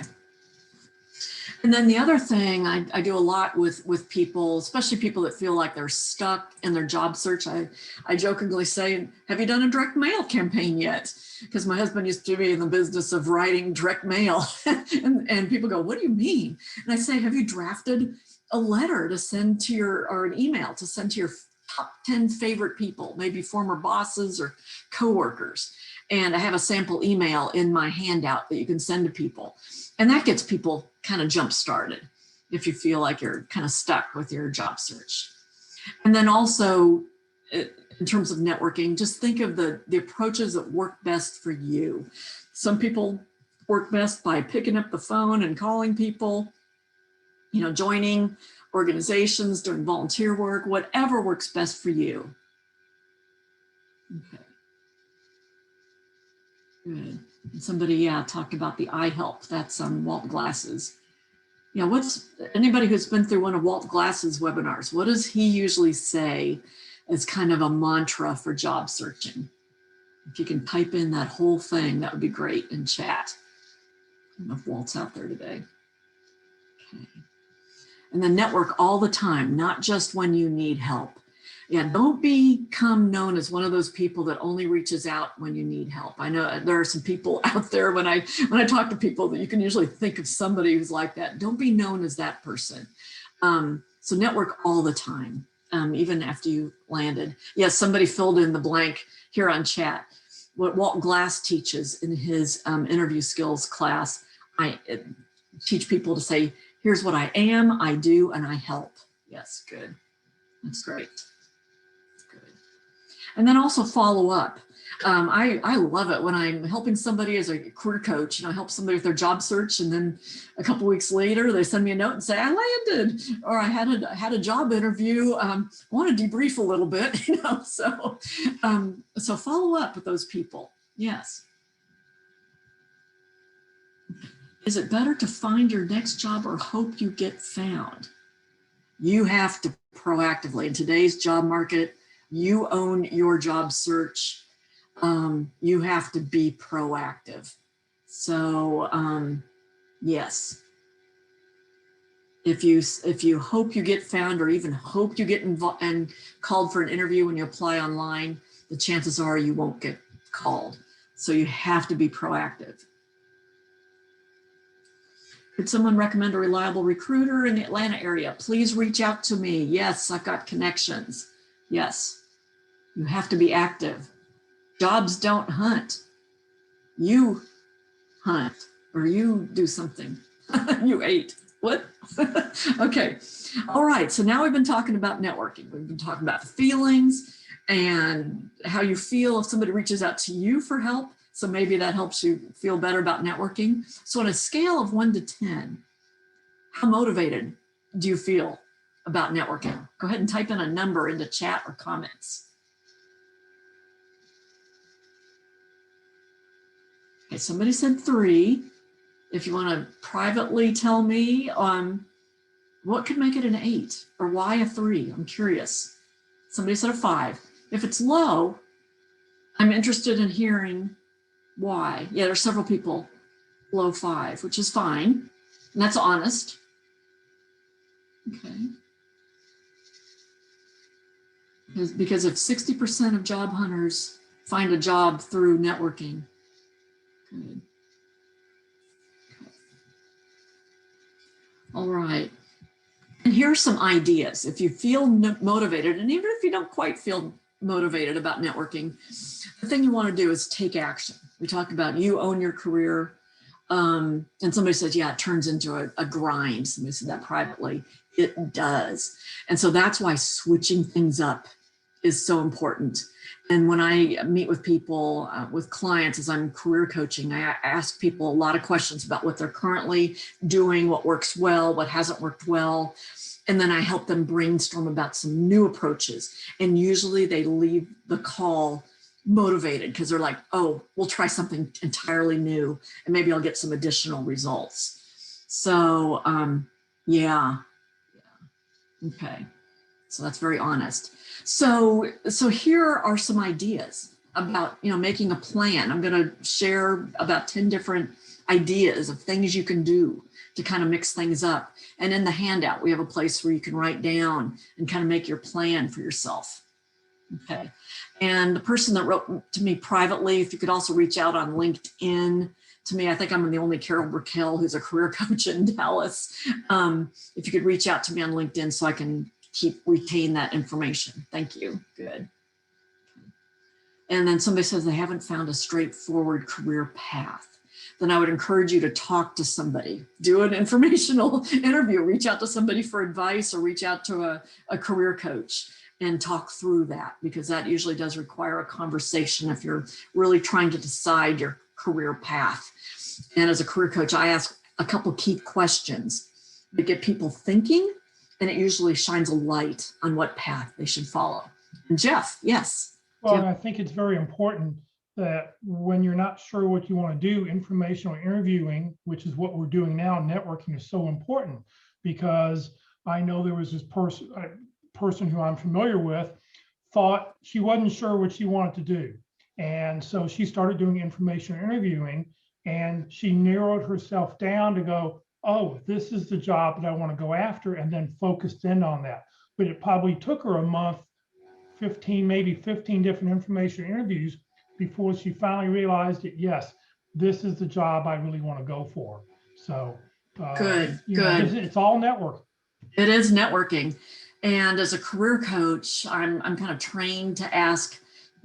And then the other thing I do a lot with people, especially people that feel like they're stuck in their job search. I jokingly say, have you done a direct mail campaign yet? Because my husband used to be in the business of writing direct mail. and people go, what do you mean? And I say, have you drafted a letter to send to or an email to send to your top 10 favorite people, maybe former bosses or coworkers? And I have a sample email in my handout that you can send to people. And that gets people kind of jump started if you feel like you're kind of stuck with your job search. And then also in terms of networking, just think of the approaches that work best for you. Some people work best by picking up the phone and calling people, you know, joining organizations, doing volunteer work, whatever works best for you. Okay. Good. And somebody talked about the eye help. That's Walt Glass's. Yeah, what's anybody who's been through one of Walt Glass's webinars, what does he usually say as kind of a mantra for job searching? If you can type in that whole thing, that would be great in chat. I don't know if Walt's out there today. Okay. And then network all the time, not just when you need help. Yeah, don't become known as one of those people that only reaches out when you need help. I know there are some people out there when I talk to people that you can usually think of somebody who's like that. Don't be known as that person. So network all the time, even after you landed. Yes, somebody filled in the blank here on chat. What Walt Glass teaches in his interview skills class, I teach people to say, here's what I am, I do, and I help. Yes, good. That's great. And then also follow up. I love it when I'm helping somebody as a career coach, I help somebody with their job search, and then a couple of weeks later, they send me a note and say, I landed, or I had a job interview. I want to debrief a little bit, so follow up with those people. Yes. Is it better to find your next job or hope you get found? You have to proactively, in today's job market, you own your job search. You have to be proactive. So yes, If you hope you get found, or even hope you get involved and called for an interview when you apply online, the chances are you won't get called. So you have to be proactive. Could someone recommend a reliable recruiter in the Atlanta area? Please reach out to me. Yes, I've got connections. Yes, you have to be active. Jobs don't hunt. You hunt, or you do something. You ate. What? Okay. All right. So now we've been talking about networking. We've been talking about the feelings and how you feel if somebody reaches out to you for help. So maybe that helps you feel better about networking. So on a scale of 1 to 10, how motivated do you feel about networking? Go ahead and type in a number into chat or comments. Okay, somebody said 3. If you want to privately tell me what could make it an 8 or why a 3, I'm curious. Somebody said a 5. If it's low, I'm interested in hearing why. Yeah, there's several people below 5, which is fine. And that's honest. Okay. Because if 60% of job hunters find a job through networking, good. Okay. All right. And here are some ideas. If you feel motivated, and even if you don't quite feel motivated about networking, the thing you want to do is take action. We talked about you own your career. And somebody says, yeah, it turns into a grind. Somebody said that privately. It does. And so that's why switching things up is so important. And when I meet with people, with clients, as I'm career coaching, I ask people a lot of questions about what they're currently doing, what works well, what hasn't worked well. And then I help them brainstorm about some new approaches. And usually they leave the call motivated because they're like, oh, we'll try something entirely new and maybe I'll get some additional results. So yeah. Okay. So that's very honest. So here are some ideas about, making a plan. I'm going to share about 10 different ideas of things you can do to kind of mix things up. And in the handout, we have a place where you can write down and kind of make your plan for yourself. Okay. And the person that wrote to me privately, if you could also reach out on LinkedIn to me, I think I'm the only Carol Brickell who's a career coach in Dallas. If you could reach out to me on LinkedIn so I can retain that information. Thank you. Good. And then somebody says they haven't found a straightforward career path. Then I would encourage you to talk to somebody, do an informational interview, reach out to somebody for advice or reach out to a career coach and talk through that, because that usually does require a conversation if you're really trying to decide your career path. And as a career coach, I ask a couple key questions that get people thinking, and it usually shines a light on what path they should follow. And Jeff, yes. Well, I think it's very important that when you're not sure what you want to do, informational interviewing, which is what we're doing now, networking is so important, because I know there was this person who I'm familiar with thought she wasn't sure what she wanted to do. And so she started doing information interviewing, and she narrowed herself down to go, oh, this is the job that I want to go after, and then focused in on that. But it probably took her a month, 15, maybe 15 different information interviews before she finally realized that, yes, this is the job I really want to go for. So good. It's all network. It is networking. And as a career coach, I'm kind of trained to ask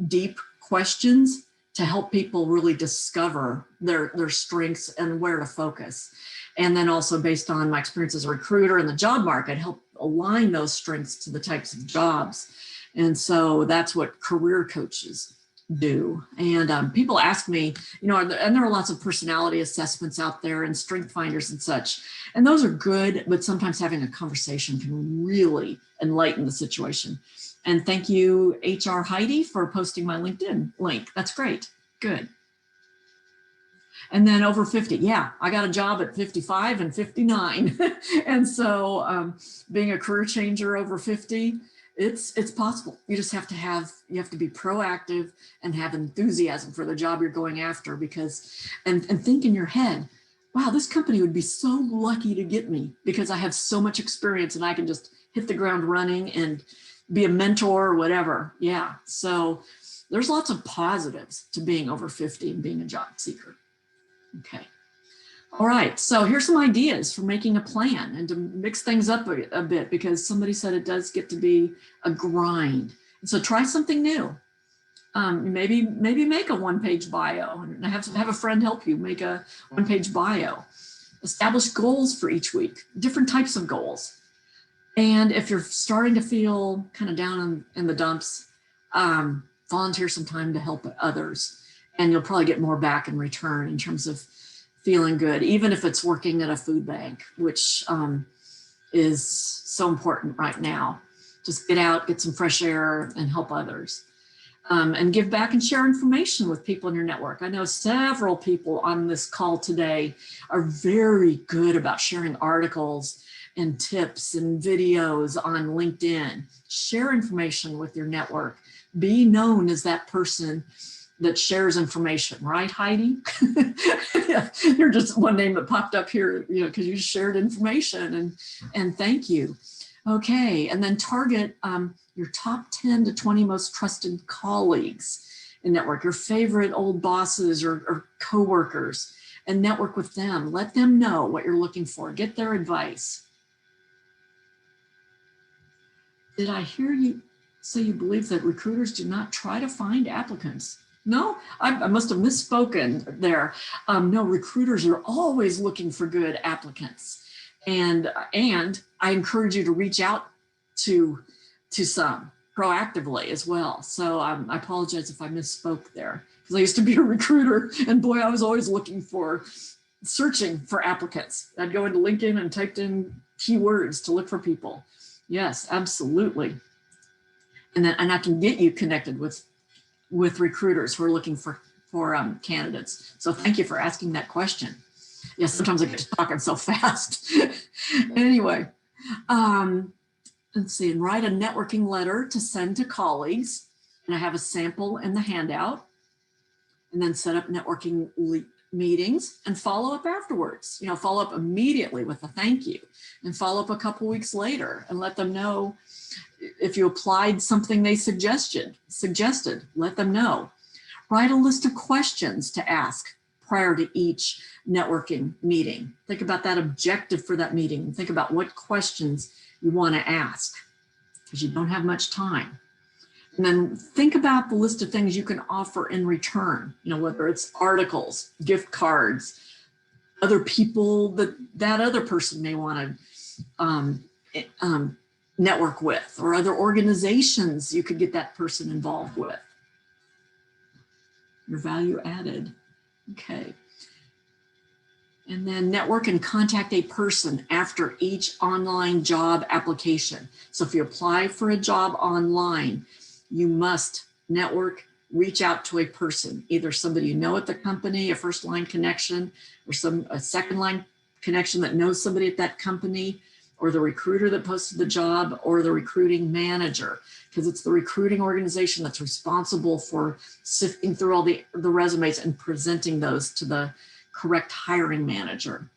deep questions to help people really discover their strengths and where to focus. And then also based on my experience as a recruiter in the job market, help align those strengths to the types of jobs. And so that's what career coaches do. And people ask me, and there are lots of personality assessments out there and strength finders and such. And those are good, but sometimes having a conversation can really enlighten the situation. And thank you, HR Heidi, for posting my LinkedIn link. That's great. Good. And then over 50. Yeah, I got a job at 55 and 59. And so being a career changer over 50, it's possible. You just have to be proactive and have enthusiasm for the job you're going after, and think in your head, wow, this company would be so lucky to get me because I have so much experience and I can just hit the ground running and be a mentor or whatever. Yeah, so there's lots of positives to being over 50 and being a job seeker. Okay. All right, so here's some ideas for making a plan and to mix things up a bit, because somebody said it does get to be a grind. And so try something new. Maybe make a one-page bio and have a friend help you make a one-page bio. Establish goals for each week, different types of goals. And if you're starting to feel kind of down in the dumps, volunteer some time to help others, and you'll probably get more back in return in terms of feeling good, even if it's working at a food bank, which is so important right now. Just get out, get some fresh air, and help others. And give back and share information with people in your network. I know several people on this call today are very good about sharing articles and tips and videos on LinkedIn. Share information with your network. Be known as that person that shares information, right, Heidi? Yeah, you're just one name that popped up here, you know, because you shared information, and thank you. Okay, and then target your top 10 to 20 most trusted colleagues in network, your favorite old bosses or coworkers, and network with them. Let them know what you're looking for. Get their advice. Did I hear you say you believe that recruiters do not try to find applicants? No, I must have misspoken there. No, recruiters are always looking for good applicants. And I encourage you to reach out to some proactively as well. So I apologize if I misspoke there, because I used to be a recruiter, and boy, I was always searching for applicants. I'd go into LinkedIn and typed in keywords to look for people. Yes, absolutely. And I can get you connected with recruiters who are looking for candidates. So thank you for asking that question. Yes, sometimes I get to talking so fast. Anyway, let's see, and write a networking letter to send to colleagues. And I have a sample in the handout. And then set up networking meetings and follow up afterwards. You know, follow up immediately with a thank you, and follow up a couple weeks later and let them know if you applied something they suggested, let them know. Write a list of questions to ask prior to each networking meeting. Think about that objective for that meeting. Think about what questions you want to ask, because you don't have much time. And then think about the list of things you can offer in return, you know, whether it's articles, gift cards, other people that other person may want to network with, or other organizations you could get that person involved with. Your value added. Okay. And then network and contact a person after each online job application. So if you apply for a job online, you must network, reach out to a person, either somebody you know at the company, a first line connection, or a second line connection that knows somebody at that company, or the recruiter that posted the job, or the recruiting manager, because it's the recruiting organization that's responsible for sifting through all the resumes and presenting those to the correct hiring manager.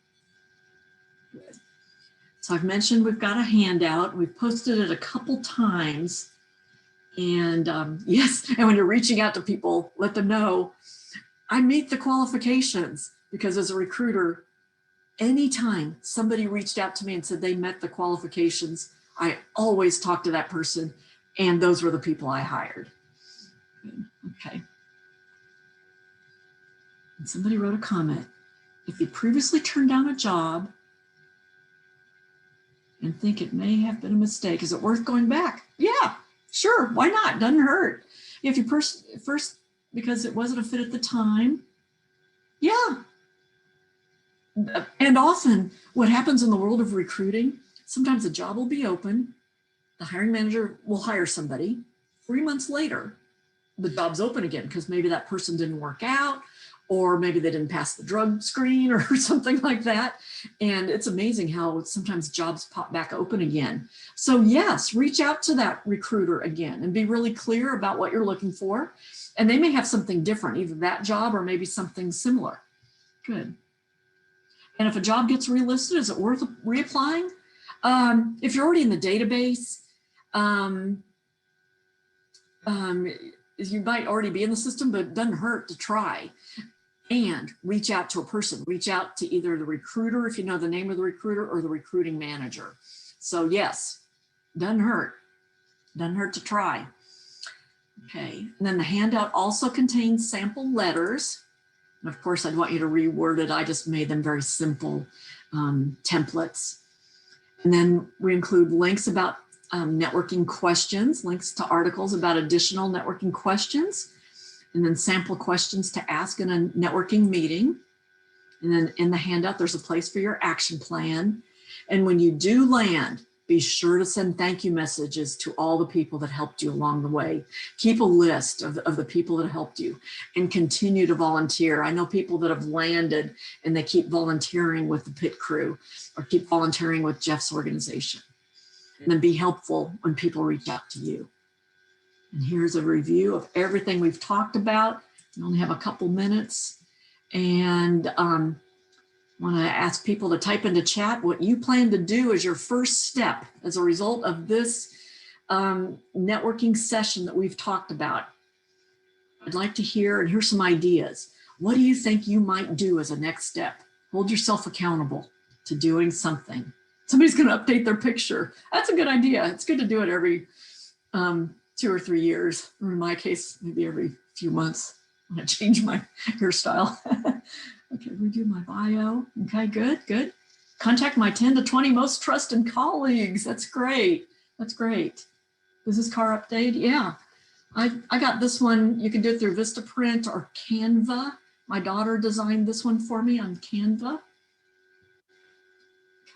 Good. So I've mentioned we've got a handout. We've posted it a couple times. And yes, and when you're reaching out to people, let them know, I meet the qualifications, because as a recruiter, anytime somebody reached out to me and said they met the qualifications, I always talk to that person, and those were the people I hired. Okay. And somebody wrote a comment. If you previously turned down a job and think it may have been a mistake, is it worth going back? Yeah, sure, why not? Doesn't hurt. If you first because it wasn't a fit at the time, yeah. And often what happens in the world of recruiting, sometimes a job will be open, the hiring manager will hire somebody, 3 months later, the job's open again, because maybe that person didn't work out, or maybe they didn't pass the drug screen or something like that. And it's amazing how sometimes jobs pop back open again. So yes, reach out to that recruiter again and be really clear about what you're looking for. And they may have something different, either that job or maybe something similar. Good. And if a job gets relisted, is it worth reapplying? If you're already in the database, you might already be in the system, but it doesn't hurt to try and reach out to a person. Reach out to either the recruiter, if you know the name of the recruiter, or the recruiting manager. So yes, doesn't hurt to try. Okay, and then the handout also contains sample letters. And of course, I'd want you to reword it. I just made them very simple templates. And then we include links about networking questions, links to articles about additional networking questions, and then sample questions to ask in a networking meeting. And then in the handout, there's a place for your action plan. And when you do land, be sure to send thank you messages to all the people that helped you along the way. Keep a list of the people that helped you and continue to volunteer. I know people that have landed and they keep volunteering with the pit crew or keep volunteering with Jeff's organization. And then be helpful when people reach out to you. And here's a review of everything we've talked about. We only have a couple minutes. And I want to ask people to type into chat what you plan to do as your first step as a result of this networking session that we've talked about. I'd like to hear, and here's some ideas. What do you think you might do as a next step? Hold yourself accountable to doing something. Somebody's going to update their picture. That's a good idea. It's good to do it every 2 or 3 years, or in my case, maybe every few months. I'm going to change my hairstyle. Okay, redo my bio. Okay, good. Contact my 10 to 20 most trusted colleagues. That's great. Business card update. Yeah, I got this one. You can do it through Vistaprint or Canva. My daughter designed this one for me on Canva.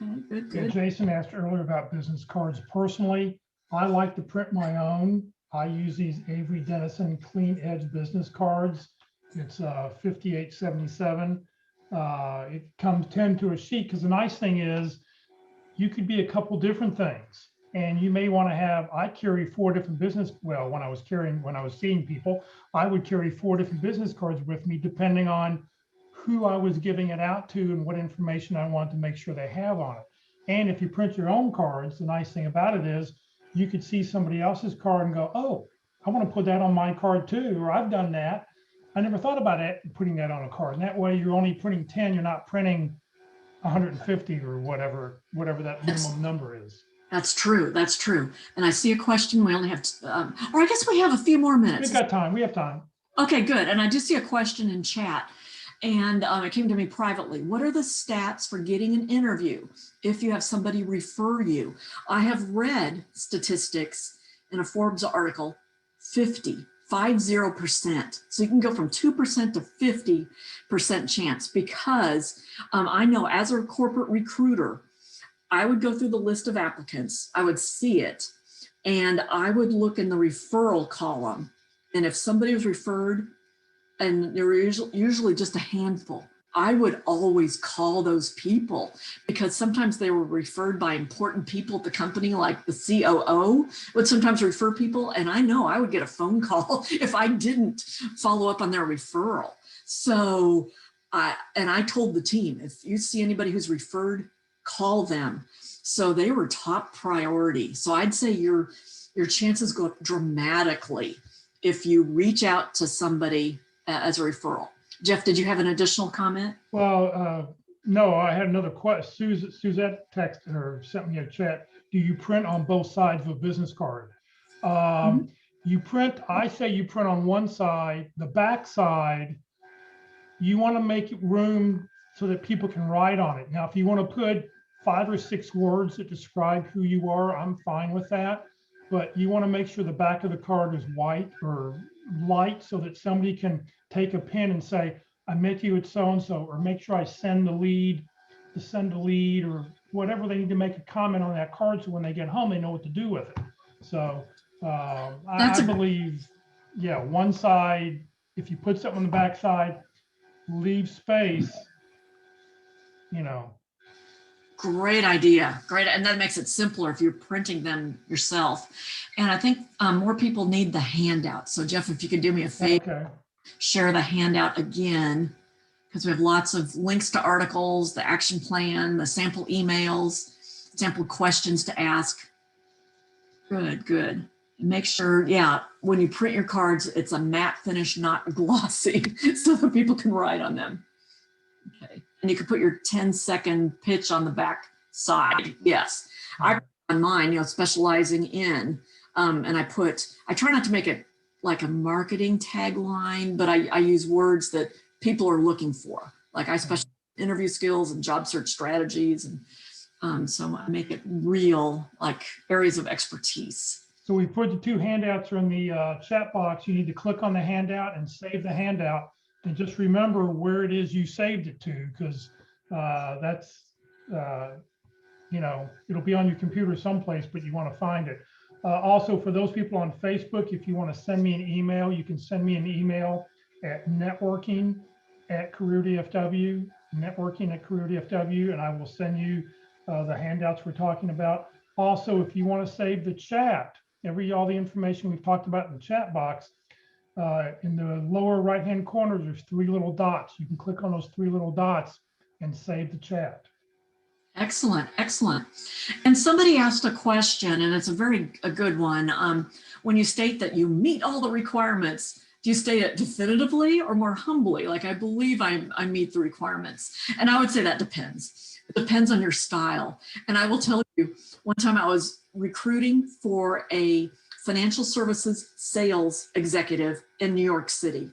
Okay, good. Yeah, Jason asked earlier about business cards. Personally, I like to print my own. I use these Avery Dennison Clean Edge business cards. It's $58.77. It comes 10 to a sheet, because the nice thing is you could be a couple different things. And you may want to have, I carry 4 different business, well, when I was seeing people, I would carry 4 different business cards with me, depending on who I was giving it out to and what information I want to make sure they have on it. And if you print your own cards, the nice thing about it is you could see somebody else's card and go, oh, I want to put that on my card too, or I've done that. I never thought about it, putting that on a card. And that way you're only printing 10, you're not printing 150 or whatever that minimum number is. That's true. And I see a question. We only have, or I guess we have a few more minutes. We've got time. We have time. Okay, good. And I do see a question in chat. And it came to me privately. What are the stats for getting an interview if you have somebody refer you? I have read statistics in a Forbes article, 50%. So you can go from 2% to 50% chance, because I know as a corporate recruiter, I would go through the list of applicants, I would see it, and I would look in the referral column. And if somebody was referred, and there were usually just a handful, I would always call those people, because sometimes they were referred by important people at the company, like the COO would sometimes refer people. And I know I would get a phone call if I didn't follow up on their referral. So, I told the team, if you see anybody who's referred, call them. So they were top priority. So I'd say your chances go up dramatically if you reach out to somebody as a referral. Jeff, did you have an additional comment? Well, no, I had another question. Suzette texted or sent me a chat. Do you print on both sides of a business card? You print, I say you print on one side, the back side, you want to make room so that people can write on it. Now, if you want to put 5 or 6 words that describe who you are, I'm fine with that. But you want to make sure the back of the card is white or light so that somebody can take a pen and say, I met you at so-and-so, or make sure I send the lead, or whatever they need to make a comment on that card, so when they get home, they know what to do with it. So I believe, yeah, one side, if you put something on the back side, leave space, you know. Great idea. Great. And that makes it simpler if you're printing them yourself. And I think more people need the handout. So Jeff, if you could do me a favor, share the handout again, because we have lots of links to articles, the action plan, the sample emails, sample questions to ask. Good, good. And make sure, yeah, when you print your cards, it's a matte finish, not glossy, so that people can write on them. Okay, and you can put your 10-second pitch on the back side. Yes, I on mine, specializing in, and I try not to make it like a marketing tagline, but I use words that people are looking for. Like I specialize in interview skills and job search strategies, and so I make it real, like areas of expertise. So we put the 2 handouts in the chat box. You need to click on the handout and save the handout. And just remember where it is you saved it to, because that's, it'll be on your computer someplace, but you want to find it. Also, for those people on Facebook, if you want to send me an email, you can send me an email at networking@careerdfw, and I will send you the handouts we're talking about. Also, if you want to save the chat, all the information we've talked about in the chat box, in the lower right-hand corner, there's 3 little dots. You can click on those 3 little dots and save the chat. Excellent, excellent. And somebody asked a question, and it's a good one. When you state that you meet all the requirements, do you state it definitively or more humbly? Like, I believe I meet the requirements. And I would say that depends. It depends on your style. And I will tell you, one time I was recruiting for a financial services sales executive in New York City.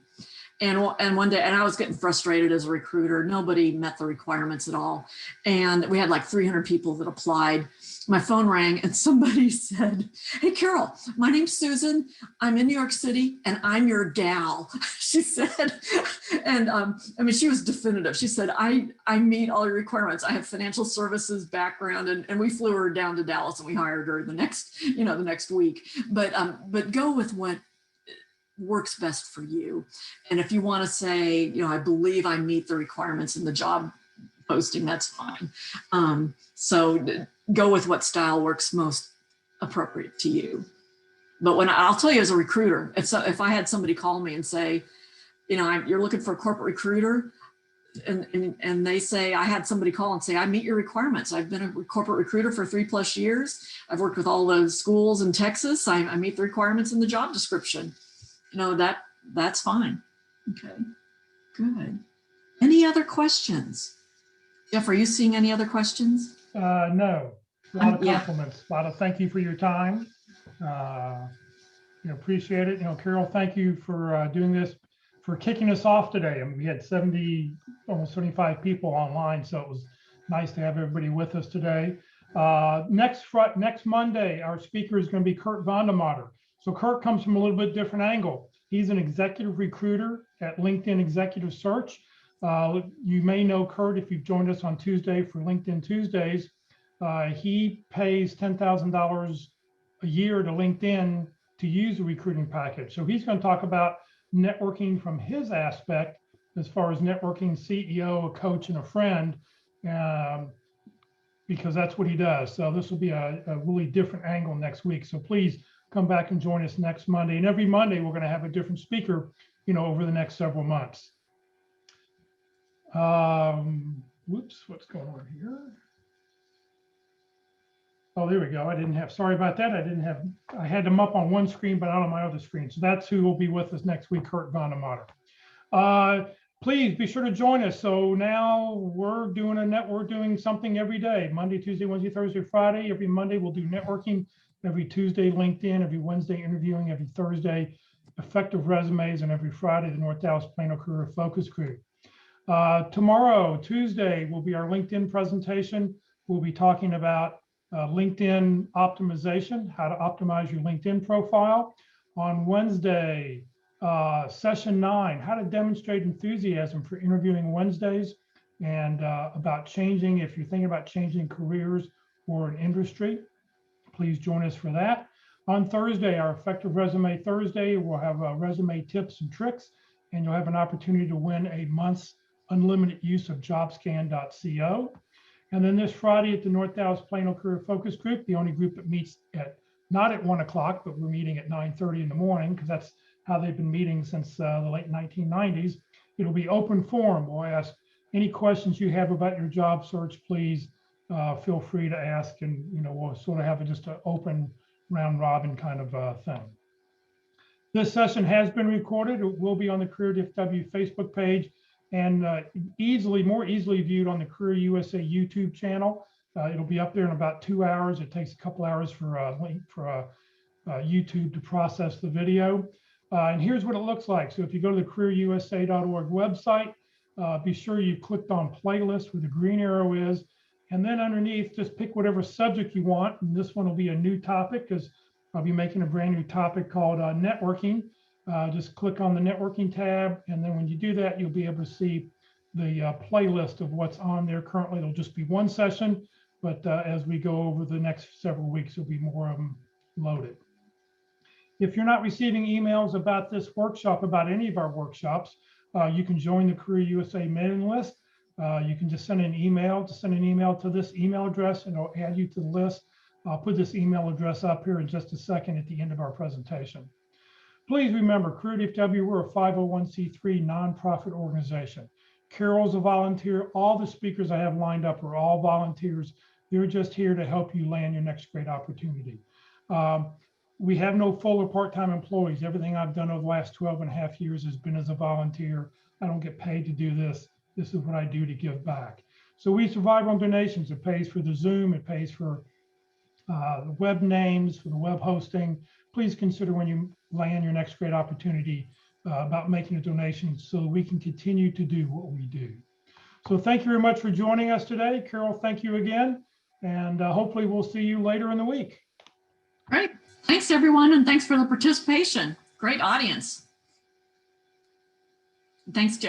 And one day, and I was getting frustrated as a recruiter. Nobody met the requirements at all. And we had like 300 people that applied. My phone rang and somebody said, "Hey, Carol, my name's Susan. I'm in New York City and I'm your gal," she said. And she was definitive. She said, I meet all your requirements. I have financial services background, and we flew her down to Dallas and we hired her the next week. But go with what works best for you. And if you want to say, I believe I meet the requirements in the job posting, that's fine. So go with what style works most appropriate to you. But I'll tell you, as a recruiter, if I had somebody call me and say, you're looking for a corporate recruiter, and they say, I had somebody call and say, I meet your requirements. I've been a corporate recruiter for 3+ years. I've worked with all the schools in Texas. I meet the requirements in the job description. That's fine. Okay, good. Any other questions? Jeff, are you seeing any other questions? No, a lot of Yeah. compliments, a lot of thank you for your time. Appreciate it. Carol, thank you for doing this, for kicking us off today. We had almost 75 people online, so it was nice to have everybody with us today. Next Monday, our speaker is going to be Kurt Vandermatter. So Kurt comes from a little bit different angle. He's an executive recruiter at LinkedIn Executive Search. You may know Kurt if you've joined us on Tuesday for LinkedIn Tuesdays. He pays $10,000 a year to LinkedIn to use the recruiting package. So he's going to talk about networking from his aspect, as far as networking CEO, a coach, and a friend, because that's what he does. So this will be a really different angle next week. So please come back and join us next Monday. And every Monday, we're going to have a different speaker, over the next several months. Whoops, what's going on here? Oh, there we go. Sorry about that. I had them up on one screen, but not on my other screen. So that's who will be with us next week, Kurt Vandermatter. Please be sure to join us. So now we're doing something every day, Monday, Tuesday, Wednesday, Thursday, Friday. Every Monday we'll do networking, every Tuesday LinkedIn, every Wednesday interviewing, every Thursday effective resumes, and every Friday the North Dallas Plano Career Focus Group. Tomorrow, Tuesday, will be our LinkedIn presentation. We'll be talking about LinkedIn optimization, how to optimize your LinkedIn profile. On Wednesday, session 9, how to demonstrate enthusiasm for interviewing Wednesdays, and about changing, if you're thinking about changing careers or an industry, please join us for that. On Thursday, our Effective Resume Thursday, we'll have resume tips and tricks, and you'll have an opportunity to win a month's unlimited use of jobscan.co. And then this Friday at the North Dallas Plano Career Focus Group, the only group that meets not at 1 o'clock, but we're meeting at 9:30 in the morning, because that's how they've been meeting since the late 1990s, It'll be open forum. We'll ask any questions you have about your job search, please feel free to ask, and we'll sort of have just an open round robin kind of thing. This session has been recorded. It will be on the Career DFW Facebook page and more easily viewed on the Career USA YouTube channel. It'll be up there in about 2 hours. It takes a couple hours for YouTube to process the video. And here's what it looks like. So if you go to the careerusa.org website, be sure you clicked on playlist where the green arrow is. And then underneath, just pick whatever subject you want. And this one will be a new topic because I'll be making a brand new topic called networking. Just click on the networking tab. And then when you do that, you'll be able to see the playlist of what's on there currently. It'll just be one session, but as we go over the next several weeks, there'll be more of them loaded. If you're not receiving emails about this workshop, about any of our workshops, you can join the Career USA mailing list. You can just send an email to this email address, and it'll add you to the list. I'll put this email address up here in just a second at the end of our presentation. Please remember, Career DFW, we're a 501c3 nonprofit organization. Carol's a volunteer. All the speakers I have lined up are all volunteers. They're just here to help you land your next great opportunity. We have no full or part-time employees. Everything I've done over the last 12 and a half years has been as a volunteer. I don't get paid to do this. This is what I do to give back. So we survive on donations. It pays for the Zoom. It pays for the web names, for the web hosting. Please consider when you land your next great opportunity about making a donation so that we can continue to do what we do. So thank you very much for joining us today. Carol, thank you again. And hopefully we'll see you later in the week. Great. Thanks, everyone. And thanks for the participation. Great audience. Thanks, Jeff.